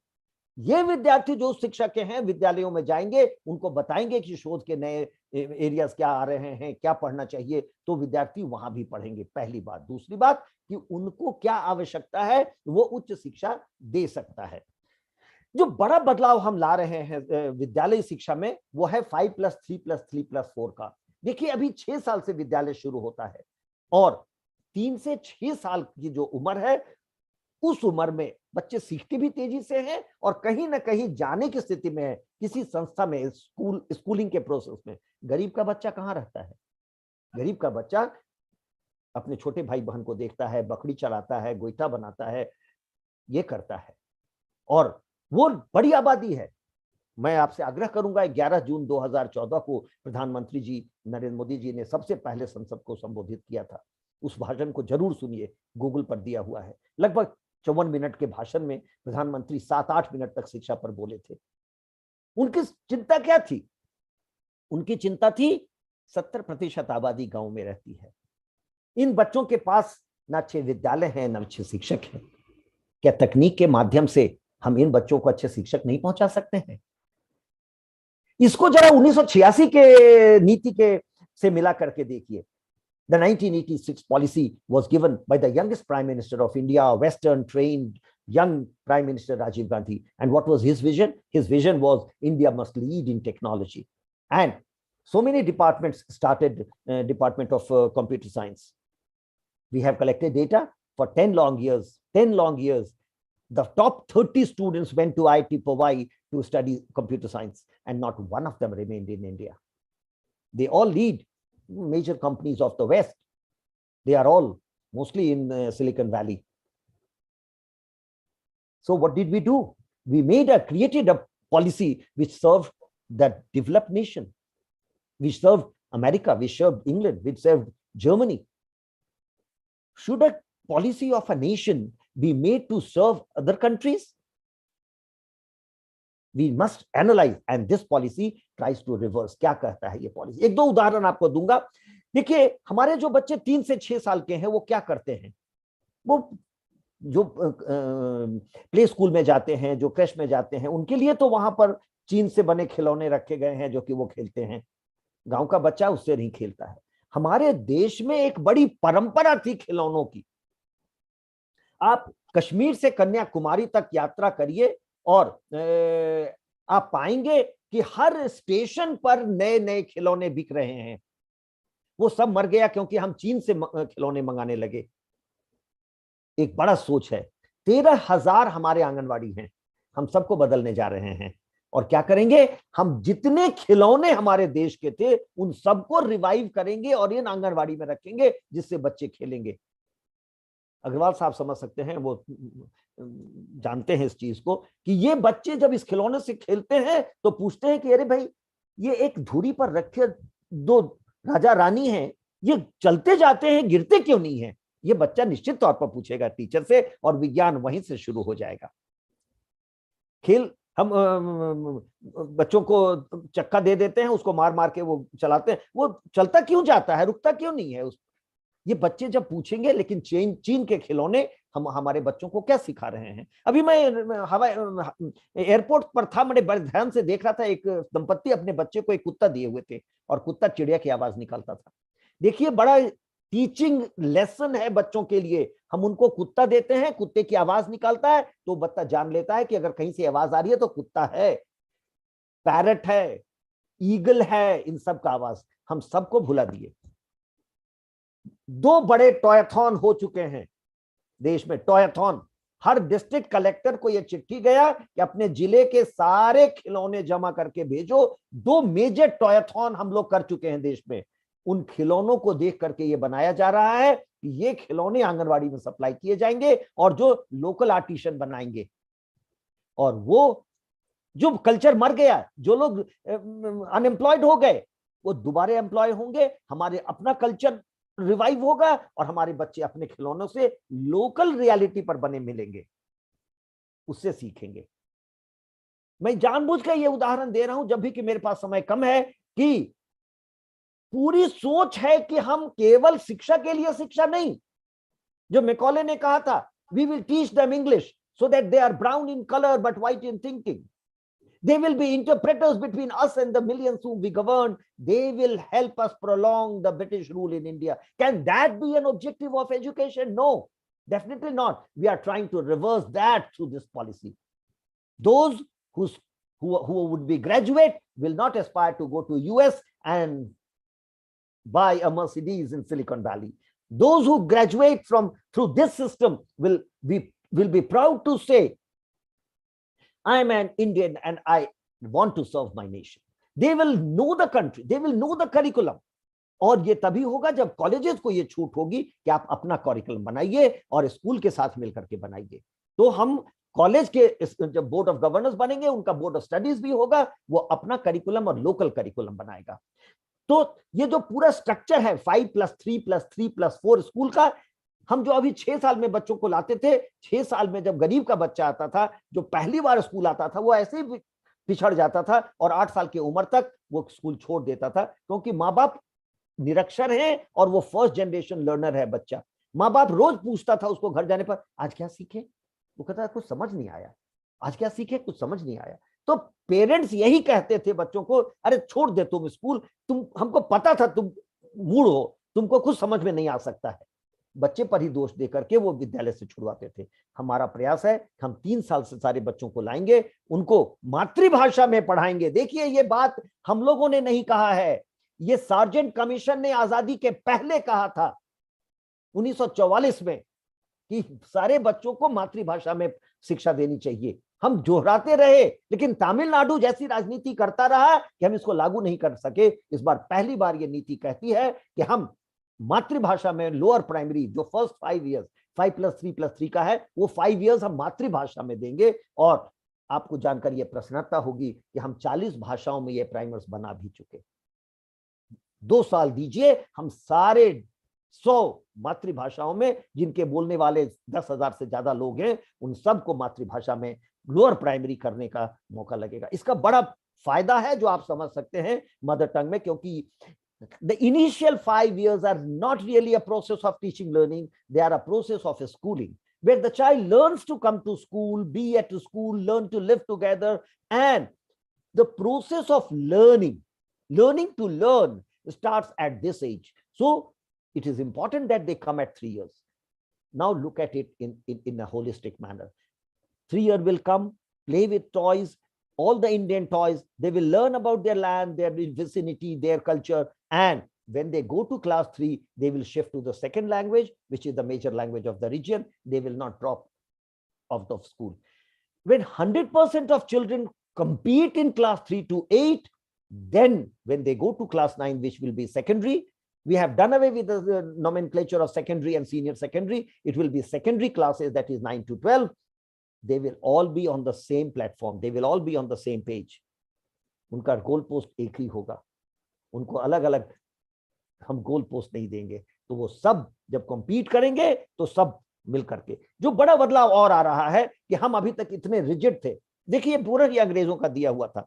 ये विद्यार्थी जो शिक्षा के हैं विद्यालयों में जाएंगे, उनको बताएंगे कि शोध के नए एरियाज क्या आ रहे हैं, क्या पढ़ना चाहिए, तो विद्यार्थी वहां भी पढ़ेंगे। पहली बात। दूसरी बात कि उनको क्या आवश्यकता है वो उच्च शिक्षा दे सकता है। जो बड़ा बदलाव हम ला रहे हैं विद्यालय शिक्षा में वो है 5+3+3+4 का। देखिए अभी 6 साल से विद्यालय शुरू होता है और 3 से 6 साल की जो उम्र है उस उम्र में बच्चे सीखते भी तेजी से हैं और कहीं ना कहीं जाने की स्थिति में है किसी संस्था में, स्कूलिंग के प्रोसेस में। गरीब का बच्चा कहाँ रहता है? गरीब का बच्चा अपने छोटे भाई बहन को देखता है, बकरी चलाता है, गोईठा बनाता है, ये करता है और वो बड़ी आबादी है। मैं आपसे आग्रह करूंगा 11 जून 2014 को प्रधानमंत्री जी नरेंद्र मोदी जी ने सबसे पहले संसद को संबोधित किया था। उस भाषण को जरूर सुनिए, गूगल पर दिया हुआ है। लगभग 54 मिनट के भाषण में प्रधानमंत्री 7-8 मिनट तक शिक्षा पर बोले थे। उनकी चिंता क्या थी? उनकी चिंता थी 70% आबादी गांव में रहती है। इन बच्चों के पास न अच्छे विद्यालय हैं, न अच्छे शिक्षक हैं। क्या तकनीक के माध्यम से हम इन बच्चों को अच्छे शिक्षक नहीं पहुंचा सकते हैं? इसको जरा 1986 के नीति के से मिला करके देखिए। The 1986 policy was given by the youngest Prime Minister of India, Western trained young Prime Minister Rajiv Gandhi. And what was his vision? His vision was India must lead in technology. And so many departments started, Department of Computer Science. We have collected data for 10 long years. 10 long years. The top 30 students went to IIT Powai to study computer science, and not one of them remained in India. They all lead major companies of the West. They are all mostly in Silicon Valley. So what did we do? We created a policy which served the developed nation. We served America, we served England, we served Germany. Should a policy of a nation be made to serve other countries? We must analyze, and this policy tries to reverse. क्या कहता है ये policy? एक दो उदाहरण आपको दूंगा। देखिए हमारे जो बच्चे 3 से 6 साल के हैं वो क्या करते हैं? वो जो प्ले स्कूल में जाते हैं, जो क्रेश में जाते हैं, उनके लिए तो वहां पर चीन से बने खिलौने रखे गए हैं जो कि वो खेलते हैं। गांव का बच्चा उससे नहीं खेलता है। हमारे देश में एक बड़ी परंपरा थी खिलौनों की। आप कश्मीर से कन्याकुमारी तक यात्रा करिए और आप पाएंगे कि हर स्टेशन पर नए नए खिलौने बिक रहे हैं। वो सब मर गया क्योंकि हम चीन से खिलौने मंगाने लगे। एक बड़ा सोच है। 13,000 हमारे आंगनवाड़ी हैं, हम सबको बदलने जा रहे हैं। और क्या करेंगे? हम जितने खिलौने हमारे देश के थे उन सबको रिवाइव करेंगे और इन आंगनवाड़ी में रखेंगे जिससे बच्चे खेलेंगे। अग्रवाल साहब समझ सकते हैं, वो जानते हैं इस चीज को कि ये बच्चे जब इस खिलौने से खेलते हैं तो पूछते हैं कि अरे भाई ये एक धुरी पर रखे 2 राजा रानी हैं, ये चलते जाते हैं, गिरते क्यों नहीं है? ये बच्चा निश्चित तौर पर पूछेगा टीचर से और विज्ञान वहीं से शुरू हो जाएगा। खेल हम बच्चों को चक्का दे देते हैं, उसको मार मार के वो चलाते हैं, वो चलता क्यों जाता है, रुकता क्यों नहीं है? ये बच्चे जब पूछेंगे। लेकिन चीन के खिलौने हम हमारे बच्चों को क्या सिखा रहे हैं? अभी मैं एयरपोर्ट पर था, बड़े ध्यान से देख रहा था। एक दंपत्ति अपने बच्चे को एक कुत्ता दिए हुए थे और कुत्ता चिड़िया की आवाज निकालता था। देखिए बड़ा टीचिंग लेसन है बच्चों के लिए। हम उनको कुत्ता देते हैं, कुत्ते की आवाज निकालता है तो बच्चा जान लेता है कि अगर कहीं से आवाज आ रही है तो कुत्ता है, पैरट है, ईगल है, इन सब का आवाज हम सबको भुला दिए। 2 बड़े टॉयथॉन हो चुके हैं देश में। टॉयथॉन, हर डिस्ट्रिक्ट कलेक्टर को यह चिट्ठी गया कि अपने जिले के सारे खिलौने जमा करके भेजो। 2 मेजर टॉयथॉन हम लोग कर चुके हैं देश में। उन खिलौनों को देख करके ये बनाया जा रहा है कि ये खिलौने आंगनवाड़ी में सप्लाई किए जाएंगे और जो लोकल आर्टिशन बनाएंगे। और वो जो कल्चर मर गया, जो लोग अनएम्प्लॉयड हो गए, वो दोबारा एम्प्लॉय होंगे। हमारे अपना कल्चर रिवाइव होगा और हमारे बच्चे अपने खिलौनों से लोकल रियलिटी पर बने मिलेंगे, उससे सीखेंगे। मैं जानबूझ कर यह उदाहरण दे रहा हूं जब भी कि मेरे पास समय कम है, कि पूरी सोच है कि हम केवल शिक्षा के लिए शिक्षा नहीं, जो मैकॉले ने कहा था we will teach them English, so that they are brown in color but white in thinking. They will be interpreters between us and the millions whom we govern. They will help us prolong the British rule in India. Can that be an objective of education? No, definitely not. We are trying to reverse that through this policy. Those who would be graduate will not aspire to go to US and buy a Mercedes in Silicon Valley. Those who graduate through this system will be proud to say, I am an Indian and I want to serve my nation. They will know the country, they will know the curriculum. और ये तभी होगा जब colleges को ये छूट होगी कि आप अपना करिकुलम बनाइए और स्कूल के साथ मिलकर के बनाइए। तो हम कॉलेज के जब बोर्ड ऑफ गवर्नर्स बनेंगे, उनका बोर्ड ऑफ स्टडीज भी होगा, वो अपना करिकुलम और लोकल करिकुलम बनाएगा। तो ये जो पूरा स्ट्रक्चर है 5+3+3+4 स्कूल का, हम जो अभी 6 साल में बच्चों को लाते थे, 6 साल में जब गरीब का बच्चा आता था, जो पहली बार स्कूल आता था, वो ऐसे ही पिछड़ जाता था और 8 साल की उम्र तक वो स्कूल छोड़ देता था, क्योंकि माँ बाप निरक्षर हैं और वो फर्स्ट जनरेशन लर्नर है बच्चा। माँ बाप रोज पूछता था उसको घर जाने पर, आज क्या सीखे? वो कहता कुछ समझ नहीं आया। आज क्या सीखे? कुछ समझ नहीं आया। तो पेरेंट्स यही कहते थे बच्चों को, अरे छोड़ दे तुम स्कूल, तुम, हमको पता था तुम मूड हो, तुमको कुछ समझ में नहीं आ सकता है। बच्चे पर ही दोष देकर के वो विद्यालय से छुड़वाते थे। हमारा प्रयास है, हम 3 साल से सारे बच्चों को लाएंगे, उनको मातृभाषा में पढ़ाएंगे। देखिए, ये बात हम लोगों ने नहीं कहा है, ये सार्जेंट कमीशन ने आजादी के पहले कहा था 1944 में कि सारे बच्चों को मातृभाषा में शिक्षा देनी चाहिए। हम दोहराते रहे, लेकिन तमिलनाडु जैसी राजनीति करता रहा कि हम इसको लागू नहीं कर सके। इस बार पहली बार ये नीति कहती है कि हम मातृभाषा में लोअर प्राइमरी, जो फर्स्ट 5 इयर्स 5+3+3 का है, वो 5 इयर्स हम मातृभाषा में देंगे। और आपको जानकर ये प्रसन्नता होगी कि हम 40 भाषाओं में ये प्राइमर्स बना भी चुके। 2 साल दीजिए, हम सारे 100 मातृभाषाओं में, जिनके बोलने वाले 10,000 से ज्यादा लोग हैं, उन सबको मातृभाषा में लोअर प्राइमरी करने का मौका लगेगा। इसका बड़ा फायदा है जो आप समझ सकते हैं मदर टंग में, क्योंकि the initial 5 years are not really a process of teaching learning, they are a process of schooling, where the child learns to come to school, be at school, learn to live together, and the process of learning to learn starts at this age. So it is important that they come at 3 years. Now look at it in a holistic manner. 3 years will come, play with toys, all the Indian toys. They will learn about their land, their vicinity, their culture. And when they go to class 3, they will shift to the second language, which is the major language of the region. They will not drop out of school. When 100% of children compete in class 3 to 8, then when they go to class 9, which will be secondary, we have done away with the nomenclature of secondary and senior secondary. It will be secondary classes, that is 9 to 12. They will all be on the same platform. They will all be on the same page. उनका goal post एक ही होगा, उनको अलग अलग हम goal post नहीं देंगे। तो वो सब जब compete करेंगे तो सब मिल करके, जो बड़ा बदलाव और आ रहा है कि हम अभी तक इतने रिजिड थे। देखिए, पूरा ही अंग्रेजों का दिया हुआ था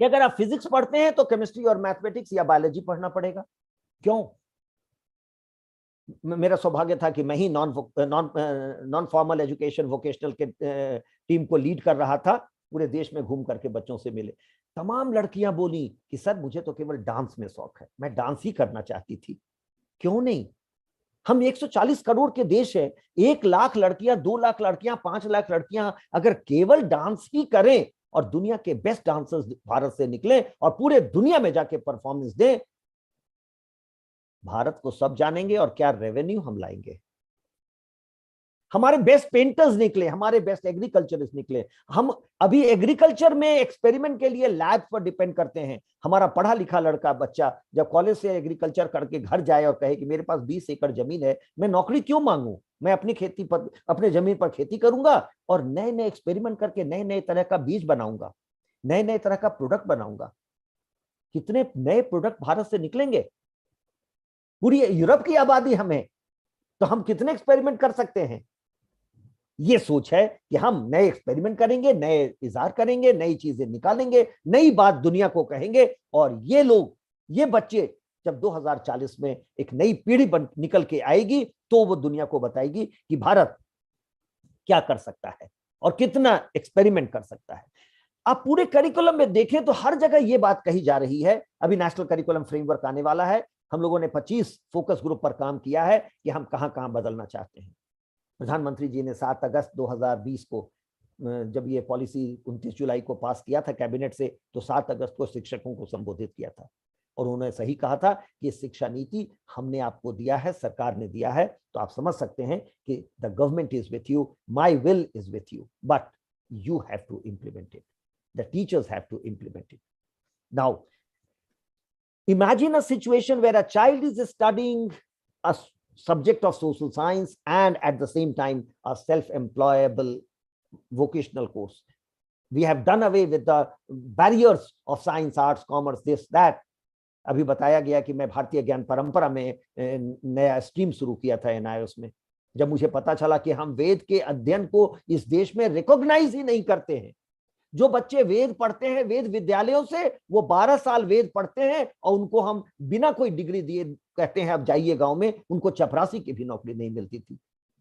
कि अगर आप फिजिक्स पढ़ते हैं तो केमिस्ट्री और मैथमेटिक्स या बायोलॉजी पढ़ना पड़ेगा। क्यों? मेरा सौभाग्य था कि मैं ही नॉन फॉर्मल एजुकेशन वोकेशनल के टीम को लीड कर रहा था। पूरे देश में घूम करके बच्चों से मिले, तमाम लड़कियां बोली कि सर मुझे तो केवल डांस में शौक है, मैं डांस ही करना चाहती थी। क्यों नहीं? हम 140 करोड़ के देश है, 1 लाख लड़कियां, 2 लाख लड़कियां, 5 लाख लड़कियां अगर केवल डांस ही करें और दुनिया के बेस्ट डांसर्स भारत से निकले और पूरे दुनिया में जाके परफॉर्मेंस दें, भारत को सब जानेंगे और क्या रेवेन्यू हम लाएंगे। हमारे बेस्ट पेंटर्स निकले, हमारे बेस्ट एग्रीकल्चरिस्ट निकले। हम अभी एग्रीकल्चर में एक्सपेरिमेंट के लिए लैब पर डिपेंड करते हैं। हमारा पढ़ा लिखा लड़का बच्चा जब कॉलेज से एग्रीकल्चर करके घर जाए और कहे कि मेरे पास 20 एकड़ जमीन है, मैं नौकरी क्यों मांगू, मैं अपनी खेती पर, अपने जमीन पर खेती करूंगा और नए नए एक्सपेरिमेंट करके नए नए तरह का बीज बनाऊंगा, नए नए तरह का प्रोडक्ट बनाऊंगा। कितने नए प्रोडक्ट भारत से निकलेंगे। पूरी यूरोप की आबादी हमें, तो हम कितने एक्सपेरिमेंट कर सकते हैं। ये सोच है कि हम नए एक्सपेरिमेंट करेंगे, नए इज़ार करेंगे, नई चीजें निकालेंगे, नई बात दुनिया को कहेंगे। और ये लोग, ये बच्चे जब 2040 में एक नई पीढ़ी निकल के आएगी तो वो दुनिया को बताएगी कि भारत क्या कर सकता है और कितना एक्सपेरिमेंट कर सकता है। आप पूरे करिकुलम में देखें तो हर जगह ये बात कही जा रही है। अभी नेशनल करिकुलम फ्रेमवर्क आने वाला है, हम लोगों ने 25 फोकस ग्रुप पर काम किया है कि हम कहां कहां बदलना चाहते हैं। प्रधानमंत्री जी ने 7 अगस्त 2020 को जब ये पॉलिसी 29 जुलाई को पास किया था कैबिनेट से, तो 7 अगस्त को शिक्षकों को संबोधित किया था और उन्होंने सही कहा था कि शिक्षा नीति हमने आपको दिया है, सरकार ने दिया है, तो आप समझ सकते हैं कि the government is with you, my will is with you, but you have to implement it. The teachers have to implement it. Now, imagine a situation where a child is studying a subject of social science and at the same time a self-employable vocational course. We have done away with the barriers of science, arts, commerce, this, that. अभी बताया गया कि मैं भारतीय ज्ञान परंपरा में नया स्ट्रीम शुरू किया था NIOS में। जब मुझे पता चला कि हम वेद के अध्ययन को इस देश में रिकॉग्नाइज ही नहीं करते हैं, जो बच्चे वेद पढ़ते हैं वेद विद्यालयों से, वो 12 साल वेद पढ़ते हैं और उनको हम बिना कोई डिग्री दिए कहते हैं अब जाइए गांव में, उनको चपरासी की भी नौकरी नहीं मिलती थी।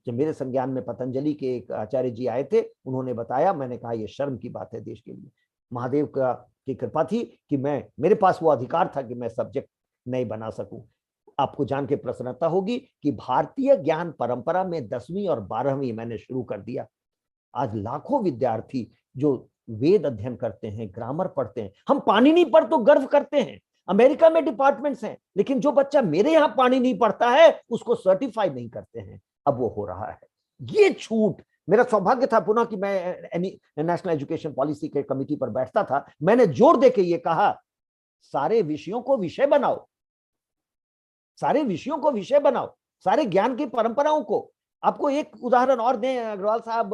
जब मेरे संज्ञान में पतंजलि के एक आचार्य जी आए थे, उन्होंने बताया, मैंने कहा ये शर्म की बात है देश के लिए। महादेव की कृपा थी कि मेरे पास वो अधिकार था कि मैं सब्जेक्ट नहीं बना सकूं। आपको जान के प्रसन्नता होगी कि भारतीय ज्ञान परंपरा में 10वीं और 12वीं मैंने शुरू कर दिया। आज लाखों विद्यार्थी जो वेद अध्ययन करते हैं, ग्रामर पढ़ते हैं। हम पाणिनि पर तो गर्व करते हैं, अमेरिका में डिपार्टमेंट्स हैं, लेकिन जो बच्चा मेरे यहाँ पाणिनि पढ़ता है उसको सर्टिफाई नहीं करते हैं। अब वो हो रहा है। ये छूट, मेरा सौभाग्य था पुनः कि मैं नेशनल एजुकेशन पॉलिसी के कमिटी पर बैठता था। मैंने जोर देके ये कहा, सारे विषयों को विषय बनाओ, सारे विषयों को विषय बनाओ, सारे ज्ञान की परंपराओं को। आपको एक उदाहरण और दें अग्रवाल साहब,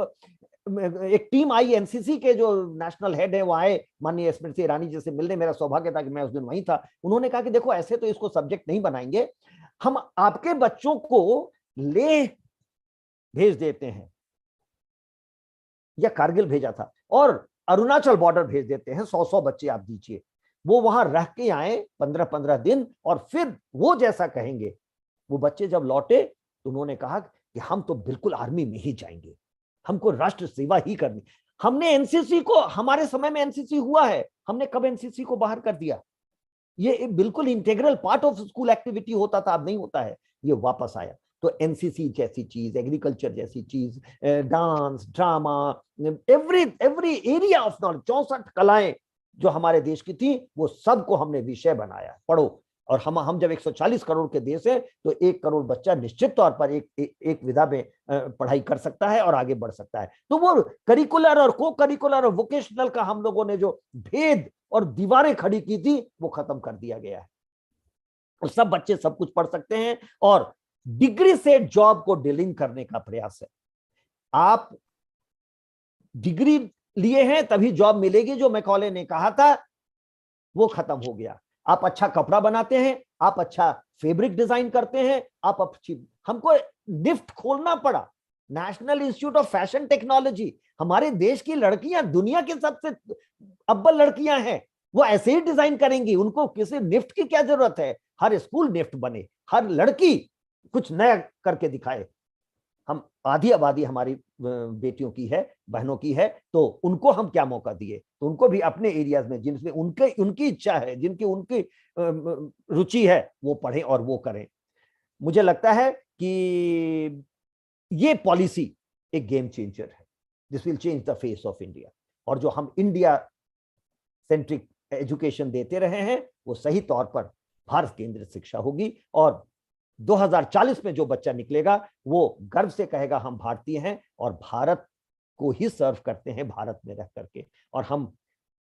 एक टीम आई एनसीसी के जो नेशनल हेड है वो आए माननीय स्मृति ईरानी जी से मिलने। मेरा सौभाग्य था कि मैं उस दिन वहीं था। उन्होंने कहा कि देखो ऐसे तो इसको सब्जेक्ट नहीं बनाएंगे, हम आपके बच्चों को लेह भेज देते हैं, या कारगिल भेजा था, और अरुणाचल बॉर्डर भेज देते हैं, 100-100 बच्चे आप दीजिए, वो वहां रह के आए 15-15 दिन, और फिर वो जैसा कहेंगे। वो बच्चे जब लौटे तो उन्होंने कहा कि हम तो बिल्कुल आर्मी में ही जाएंगे, हमको राष्ट्र सेवा ही करनी। हमने एनसीसी को, हमारे समय में एनसीसी हुआ है, हमने कब एनसीसी को बाहर कर दिया? ये बिल्कुल integral part of school activity होता था, अब नहीं होता है। ये वापस आया। तो एनसीसी जैसी चीज, एग्रीकल्चर जैसी चीज, dance, drama, every area of knowledge, 64 कलाएं जो हमारे देश की थी, वो सबको हमने विषय बनाया। पढ़ो। और हम जब 140 करोड़ के देश है, तो 1 करोड़ बच्चा निश्चित तौर पर एक विधा में पढ़ाई कर सकता है और आगे बढ़ सकता है। तो वो करिकुलर और को करिकुलर और वोकेशनल का हम लोगों ने जो भेद और दीवारें खड़ी की थी, वो खत्म कर दिया गया है। और सब बच्चे सब कुछ पढ़ सकते हैं, और डिग्री से जॉब को डीलिंग करने का प्रयास है। आप डिग्री लिए हैं तभी जॉब मिलेगी, जो मैकॉले ने कहा था वो खत्म हो गया। आप अच्छा कपड़ा बनाते हैं, आप अच्छा फैब्रिक डिजाइन करते हैं, आप अच्छी, हमको निफ्ट खोलना पड़ा, national institute of fashion technology. हमारे देश की लड़कियां दुनिया की सबसे अव्वल लड़कियां हैं, वो ऐसे ही डिजाइन करेंगी, उनको किसी निफ्ट की क्या जरूरत है? हर स्कूल निफ्ट बने, हर लड़की कुछ नया करके दिखाए। हम आधी आबादी हमारी बेटियों की है, बहनों की है, तो उनको हम क्या मौका दिए? तो उनको भी अपने एरियाज में जिनमें उनकी इच्छा है, उनकी रुचि है, वो पढ़ें और वो करें। मुझे लगता है कि ये पॉलिसी एक गेम चेंजर है। This will change the face of India. और जो हम इंडिया सेंट्रिक एजुकेशन देते रहे हैं, वो सही तौर पर भारत केंद्रित शिक्षा होगी। और 2040 में जो बच्चा निकलेगा, वो गर्व से कहेगा हम भारतीय हैं और भारत को ही सर्व करते हैं, भारत में रह करके। और हम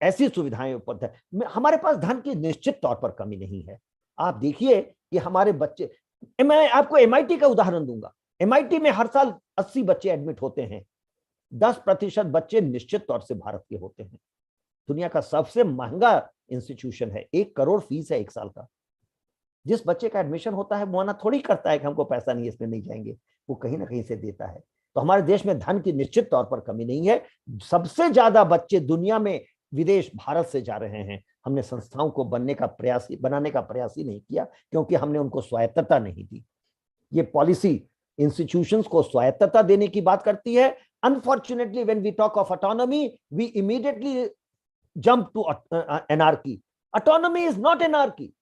ऐसी सुविधाएं उपलब्ध है, हमारे पास धन की निश्चित तौर पर कमी नहीं है। आप देखिए कि हमारे बच्चे, मैं आपको MIT का उदाहरण दूंगा। MIT में हर साल 80 बच्चे एडमिट होते हैं, 10% बच्चे निश्चित तौर से भारत के होते हैं। दुनिया का सबसे महंगा इंस्टीट्यूशन है, 1 करोड़ फीस है 1 साल का। जिस बच्चे का एडमिशन होता है, वो ना थोड़ी करता है कि हमको पैसा नहीं, इसमें नहीं जाएंगे, वो कहीं ना कहीं से देता है। तो हमारे देश में धन की निश्चित तौर पर कमी नहीं है। सबसे ज्यादा बच्चे दुनिया में विदेश भारत से जा रहे हैं। हमने संस्थाओं को बनाने का प्रयास ही नहीं किया, क्योंकि हमने उनको स्वायत्तता नहीं दी। ये पॉलिसी इंस्टीट्यूशंस को स्वायत्तता देने की बात करती है, Unfortunately, when we talk of autonomy, we immediately jump to anarchy. Autonomy is not anarchy.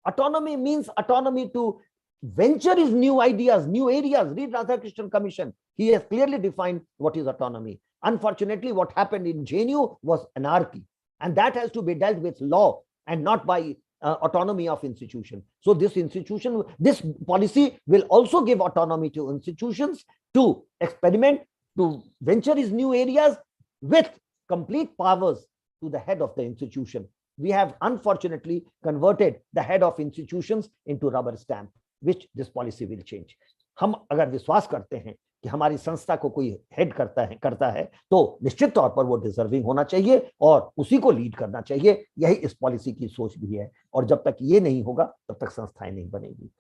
Autonomy means autonomy to venture his new ideas, new areas. Read Radhakrishnan Commission. He has clearly defined what is autonomy. Unfortunately, what happened in JNU was anarchy, and that has to be dealt with law and not by autonomy of institution. So this policy will also give autonomy to institutions to experiment, to venture his new areas with complete powers to the head of the institution. We have unfortunately converted the head of institutions into rubber stamp, which this policy will change. हम अगर विश्वास करते हैं कि हमारी संस्था को कोई हेड करता है तो निश्चित तौर पर वो डिजर्विंग होना चाहिए और उसी को लीड करना चाहिए। यही इस पॉलिसी की सोच भी है, और जब तक ये नहीं होगा तब तक संस्थाएं नहीं बनेगी।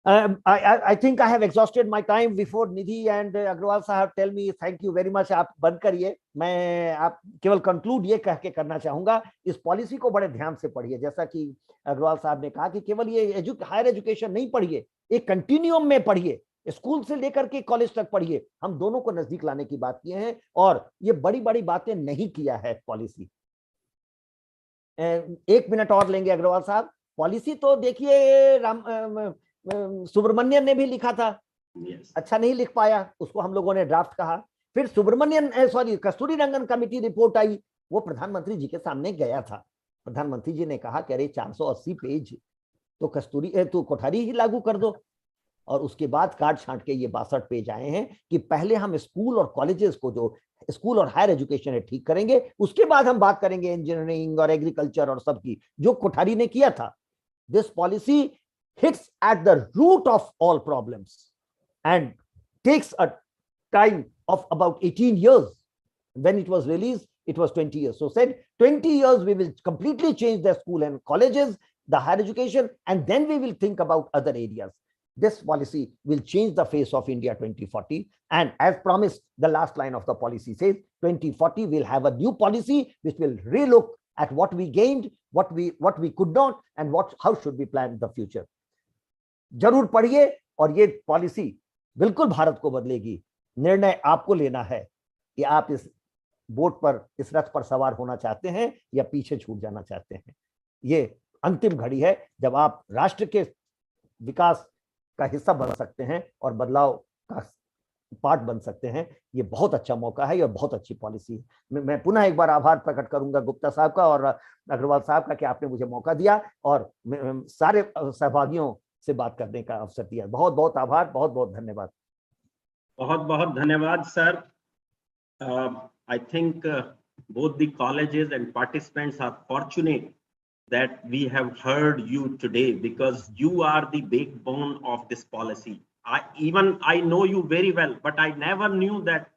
I think I have exhausted my time before Nidhi and Agrawal sahab tell me thank you very much. आप बंद करिए, मैं आप केवल कंक्लूड ये कह के करना चाहूंगा, इस पॉलिसी को बड़े ध्यान से पढ़िए। जैसा कि अग्रवाल साहब ने कहा कि केवल ये हायर एजुकेशन नहीं पढ़िए, एक कंटिन्यूम में पढ़िए, स्कूल से लेकर के कॉलेज तक पढ़िए। हम दोनों को नजदीक लाने की बात किए हैं और ये बड़ी बड़ी बातें नहीं किया है पॉलिसी। 1 मिनट और लेंगे अग्रवाल साहब। पॉलिसी तो देखिए सुब्रमण्यन ने भी लिखा था, अच्छा नहीं लिख पाया, उसको हम लोगों ने ड्राफ्ट कहा। फिर कस्तूरी रंगन कमेटी रिपोर्ट आई, वो प्रधानमंत्री जी के सामने गया था। प्रधानमंत्री जी ने कहा कि अरे 480 पेज तो कोठारी ही लागू कर दो, और उसके बाद काट छांट के ये 62 पेज आए हैं कि पहले हम स्कूल और कॉलेजेस को, जो स्कूल और हायर एजुकेशन है, ठीक करेंगे, उसके बाद हम बात करेंगे इंजीनियरिंग और एग्रीकल्चर और सब की, जो कोठारी ने किया था। This policy hits at the root of all problems and takes a time of about 18 years. When it was released, it was 20 years. So said 20 years we will completely change the school and colleges, the higher education, and then we will think about other areas. This policy will change the face of India 2040. And as promised, the last line of the policy says 2040 will have a new policy which will relook at what we gained, what we could not, and how should we plan the future. जरूर पढ़िए, और ये policy बिल्कुल भारत को बदलेगी। निर्णय आपको लेना है कि आप इस बोट पर, इस रथ पर सवार होना चाहते हैं या पीछे छूट जाना चाहते हैं। ये अंतिम घड़ी है जब आप राष्ट्र के विकास का हिस्सा बन सकते हैं और बदलाव का पार्ट बन सकते हैं। ये बहुत अच्छा मौका है, ये बहुत अच्छी पॉलिसी है। मैं पुनः एक बार आभार प्रकट करूंगा गुप्ता साहब का और अग्रवाल साहब का कि आपने मुझे मौका दिया और सारे सहभागियों से बात करने का अवसर दिया। बहुत बहुत आभार, बहुत बहुत धन्यवाद। बहुत बहुत धन्यवाद sir. I think both the colleges and participants are fortunate that we have heard you today, because you are the backbone of this policy. I know you very well, but I never knew that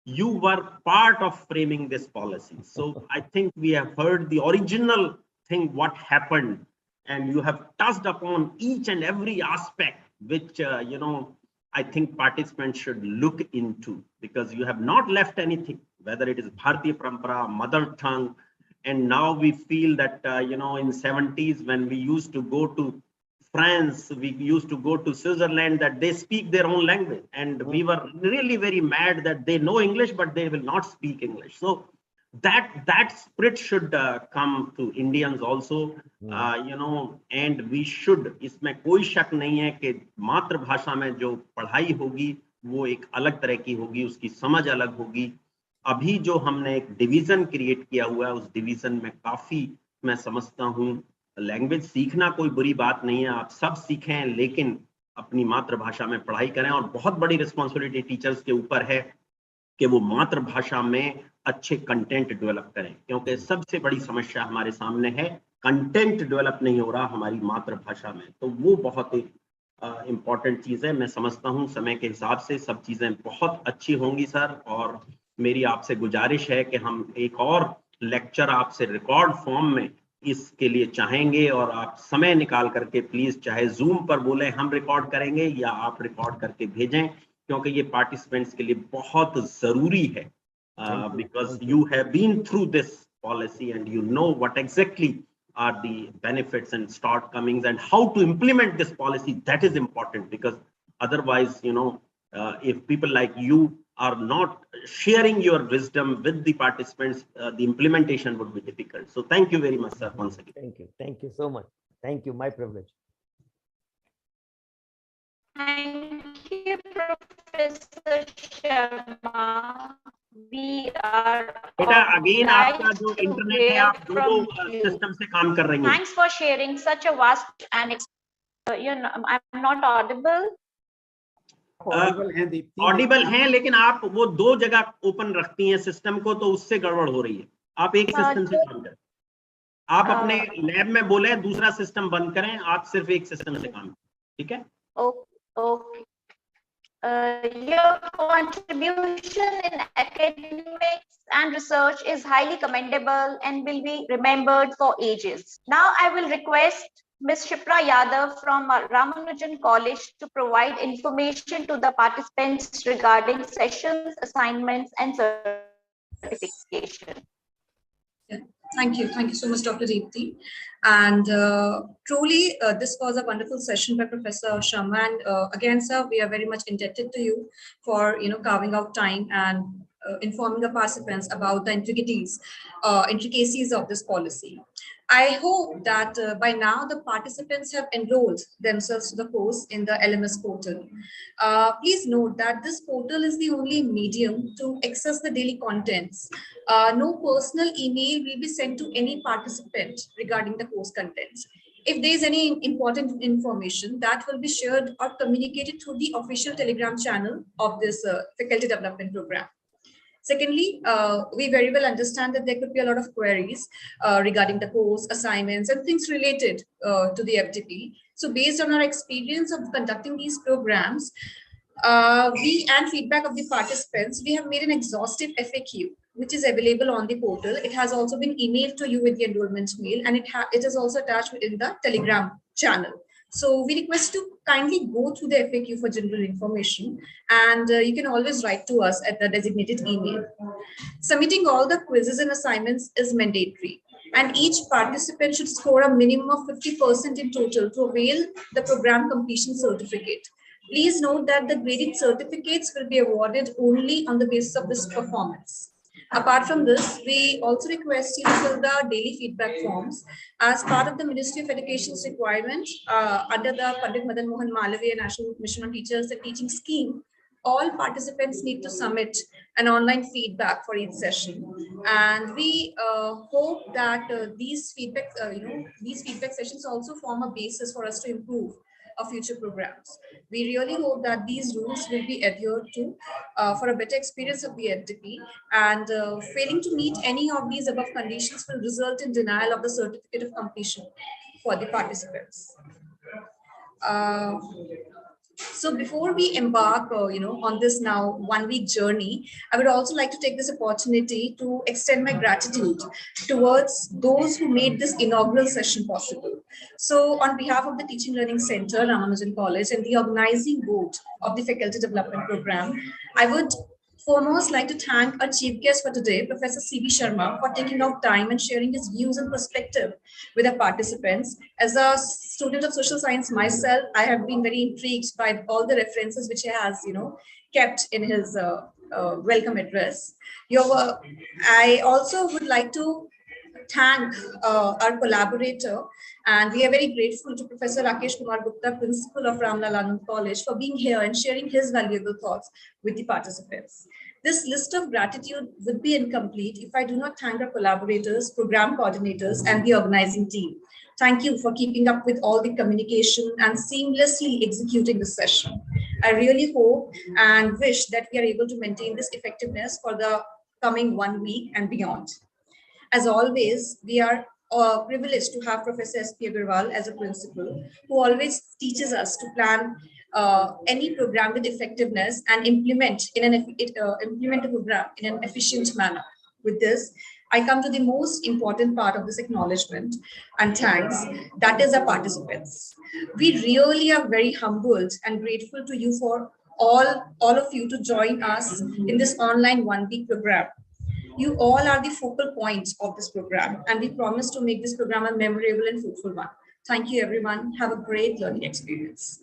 you were part of framing this policy. So I think we have heard the original thing, what happened, and you have touched upon each and every aspect, which I think participants should look into, because you have not left anything, whether it is Bharatiya Parampara, mother tongue, and now we feel that in 70s when we used to go to France, we used to go to Switzerland, that they speak their own language, and we were really very mad that they know English but they will not speak English. So that spirit should come to Indians also, and we should, इसमें कोई शक नहीं है कि मातृभाषा में जो पढ़ाई होगी वो एक अलग तरह की होगी, उसकी समझ अलग होगी। अभी जो हमने एक डिवीजन क्रिएट किया हुआ है, उस डिवीजन में काफी मैं समझता हूँ लैंग्वेज सीखना कोई बुरी बात नहीं है, आप सब सीखें, लेकिन अपनी मातृभाषा में पढ़ाई करें। और बहुत बड़ी रिस्पॉन्सिबिलिटी टीचर्स के ऊपर है कि वो मातृभाषा में अच्छे कंटेंट डेवलप करें, क्योंकि सबसे बड़ी समस्या हमारे सामने है, कंटेंट डेवलप नहीं हो रहा हमारी मातृभाषा में। तो वो बहुत एक इम्पॉर्टेंट चीज है। मैं समझता हूँ समय के हिसाब से सब चीजें बहुत अच्छी होंगी सर, और मेरी आपसे गुजारिश है कि हम एक और लेक्चर आपसे रिकॉर्ड फॉर्म में इसके लिए चाहेंगे, और आप समय निकाल करके प्लीज, चाहे जूम पर बोले हम रिकॉर्ड करेंगे या आप रिकॉर्ड करके भेजें, क्योंकि ये पार्टिसिपेंट्स के लिए बहुत जरूरी है, because you have been through this policy and you know what exactly are the benefits and shortcomings and how to implement this policy. That is important, because otherwise if people like you are not sharing your wisdom with the participants, the implementation would be difficult. So thank you very much, sir, once again. Thank you. Thank you so much. Thank you. My privilege. Thank you, Professor Sharma. We are बेटा again आपका obliged जो to internet है hear आप दोनों from you. System से काम कर रही हैं. Thanks for sharing such a vast and I'm not audible. Audible हैं दीप्ति. ऑडिबल हैं लेकिन आप वो दो जगह ओपन रखती हैं सिस्टम को, तो उससे गड़बड़ हो रही है. आप एक सिस्टम से काम करें. आप अपने लैब में बोले दूसरा सिस्टम बंद करें, आप सिर्फ एक सिस्टम से काम करें. ठीक है? Okay. Your contribution in academics and research is highly commendable and will be remembered for ages. Now I will request Ms. Shipra Yadav from Ramanujan College to provide information to the participants regarding sessions, assignments, and certification. Thank you so much, Dr. Deepti. And truly, this was a wonderful session by Professor Sharma. And again, sir, we are very much indebted to you for carving out time and informing the participants about the intricacies of this policy. I hope that by now the participants have enrolled themselves to the course in the LMS portal. Please note that this portal is the only medium to access the daily contents. No personal email will be sent to any participant regarding the course contents. If there is any important information, that will be shared or communicated through the official Telegram channel of this faculty development program. Secondly, we very well understand that there could be a lot of queries regarding the course, assignments, and things related to the FDP. So based on our experience of conducting these programs, and feedback of the participants, we have made an exhaustive FAQ, which is available on the portal. It has also been emailed to you with the enrollment mail, and it is also attached within the Telegram channel. So we request to kindly go through the FAQ for general information, and you can always write to us at the designated email. Submitting all the quizzes and assignments is mandatory, and each participant should score a minimum of 50% in total to avail the program completion certificate. Please note that the graded certificates will be awarded only on the basis of this performance. Apart from this, we also request you to fill the daily feedback forms as part of the Ministry of Education's requirement under the Pandit Madan Mohan Malviya National Mission on Teachers and Teaching Scheme. All participants need to submit an online feedback for each session, and we hope that these feedback sessions also form a basis for us to improve our future programs. We really hope that these rules will be adhered to for a better experience of the FDP, and failing to meet any of these above conditions will result in denial of the certificate of completion for the participants. So before we embark, on this now 1 week journey, I would also like to take this opportunity to extend my gratitude towards those who made this inaugural session possible. So on behalf of the Teaching Learning Center, Ramanujan College, and the organizing board of the Faculty Development Program, I would foremost like to thank our chief guest for today, Professor C.V. Sharma, for taking out time and sharing his views and perspective with the participants. As a student of social science myself, I have been very intrigued by all the references which he has, kept in his welcome address. I also would like to thank our collaborator, and we are very grateful to Professor Rakesh Kumar Gupta, Principal of Ramlal Anand College, for being here and sharing his valuable thoughts with the participants. This list of gratitude would be incomplete if I do not thank our collaborators, program coordinators, and the organizing team. Thank you for keeping up with all the communication and seamlessly executing the session. I really hope and wish that we are able to maintain this effectiveness for the coming 1 week and beyond. As always, we are privileged to have Professor S.P. Agarwal as a principal, who always teaches us to plan any program with effectiveness and implement a program in an efficient manner. With this, I come to the most important part of this acknowledgement and thanks, that is our participants. We really are very humbled and grateful to you for all of you to join us in this online 1 week program. You all are the focal points of this program, and we promise to make this program a memorable and fruitful one. Thank you, everyone. Have a great learning experience.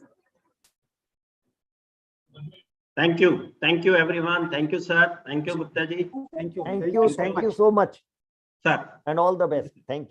Thank you. Thank you, everyone. Thank you, sir. Thank you, Gupta ji. Thank you. Thank you so much, Sir. and all the best. Thank you.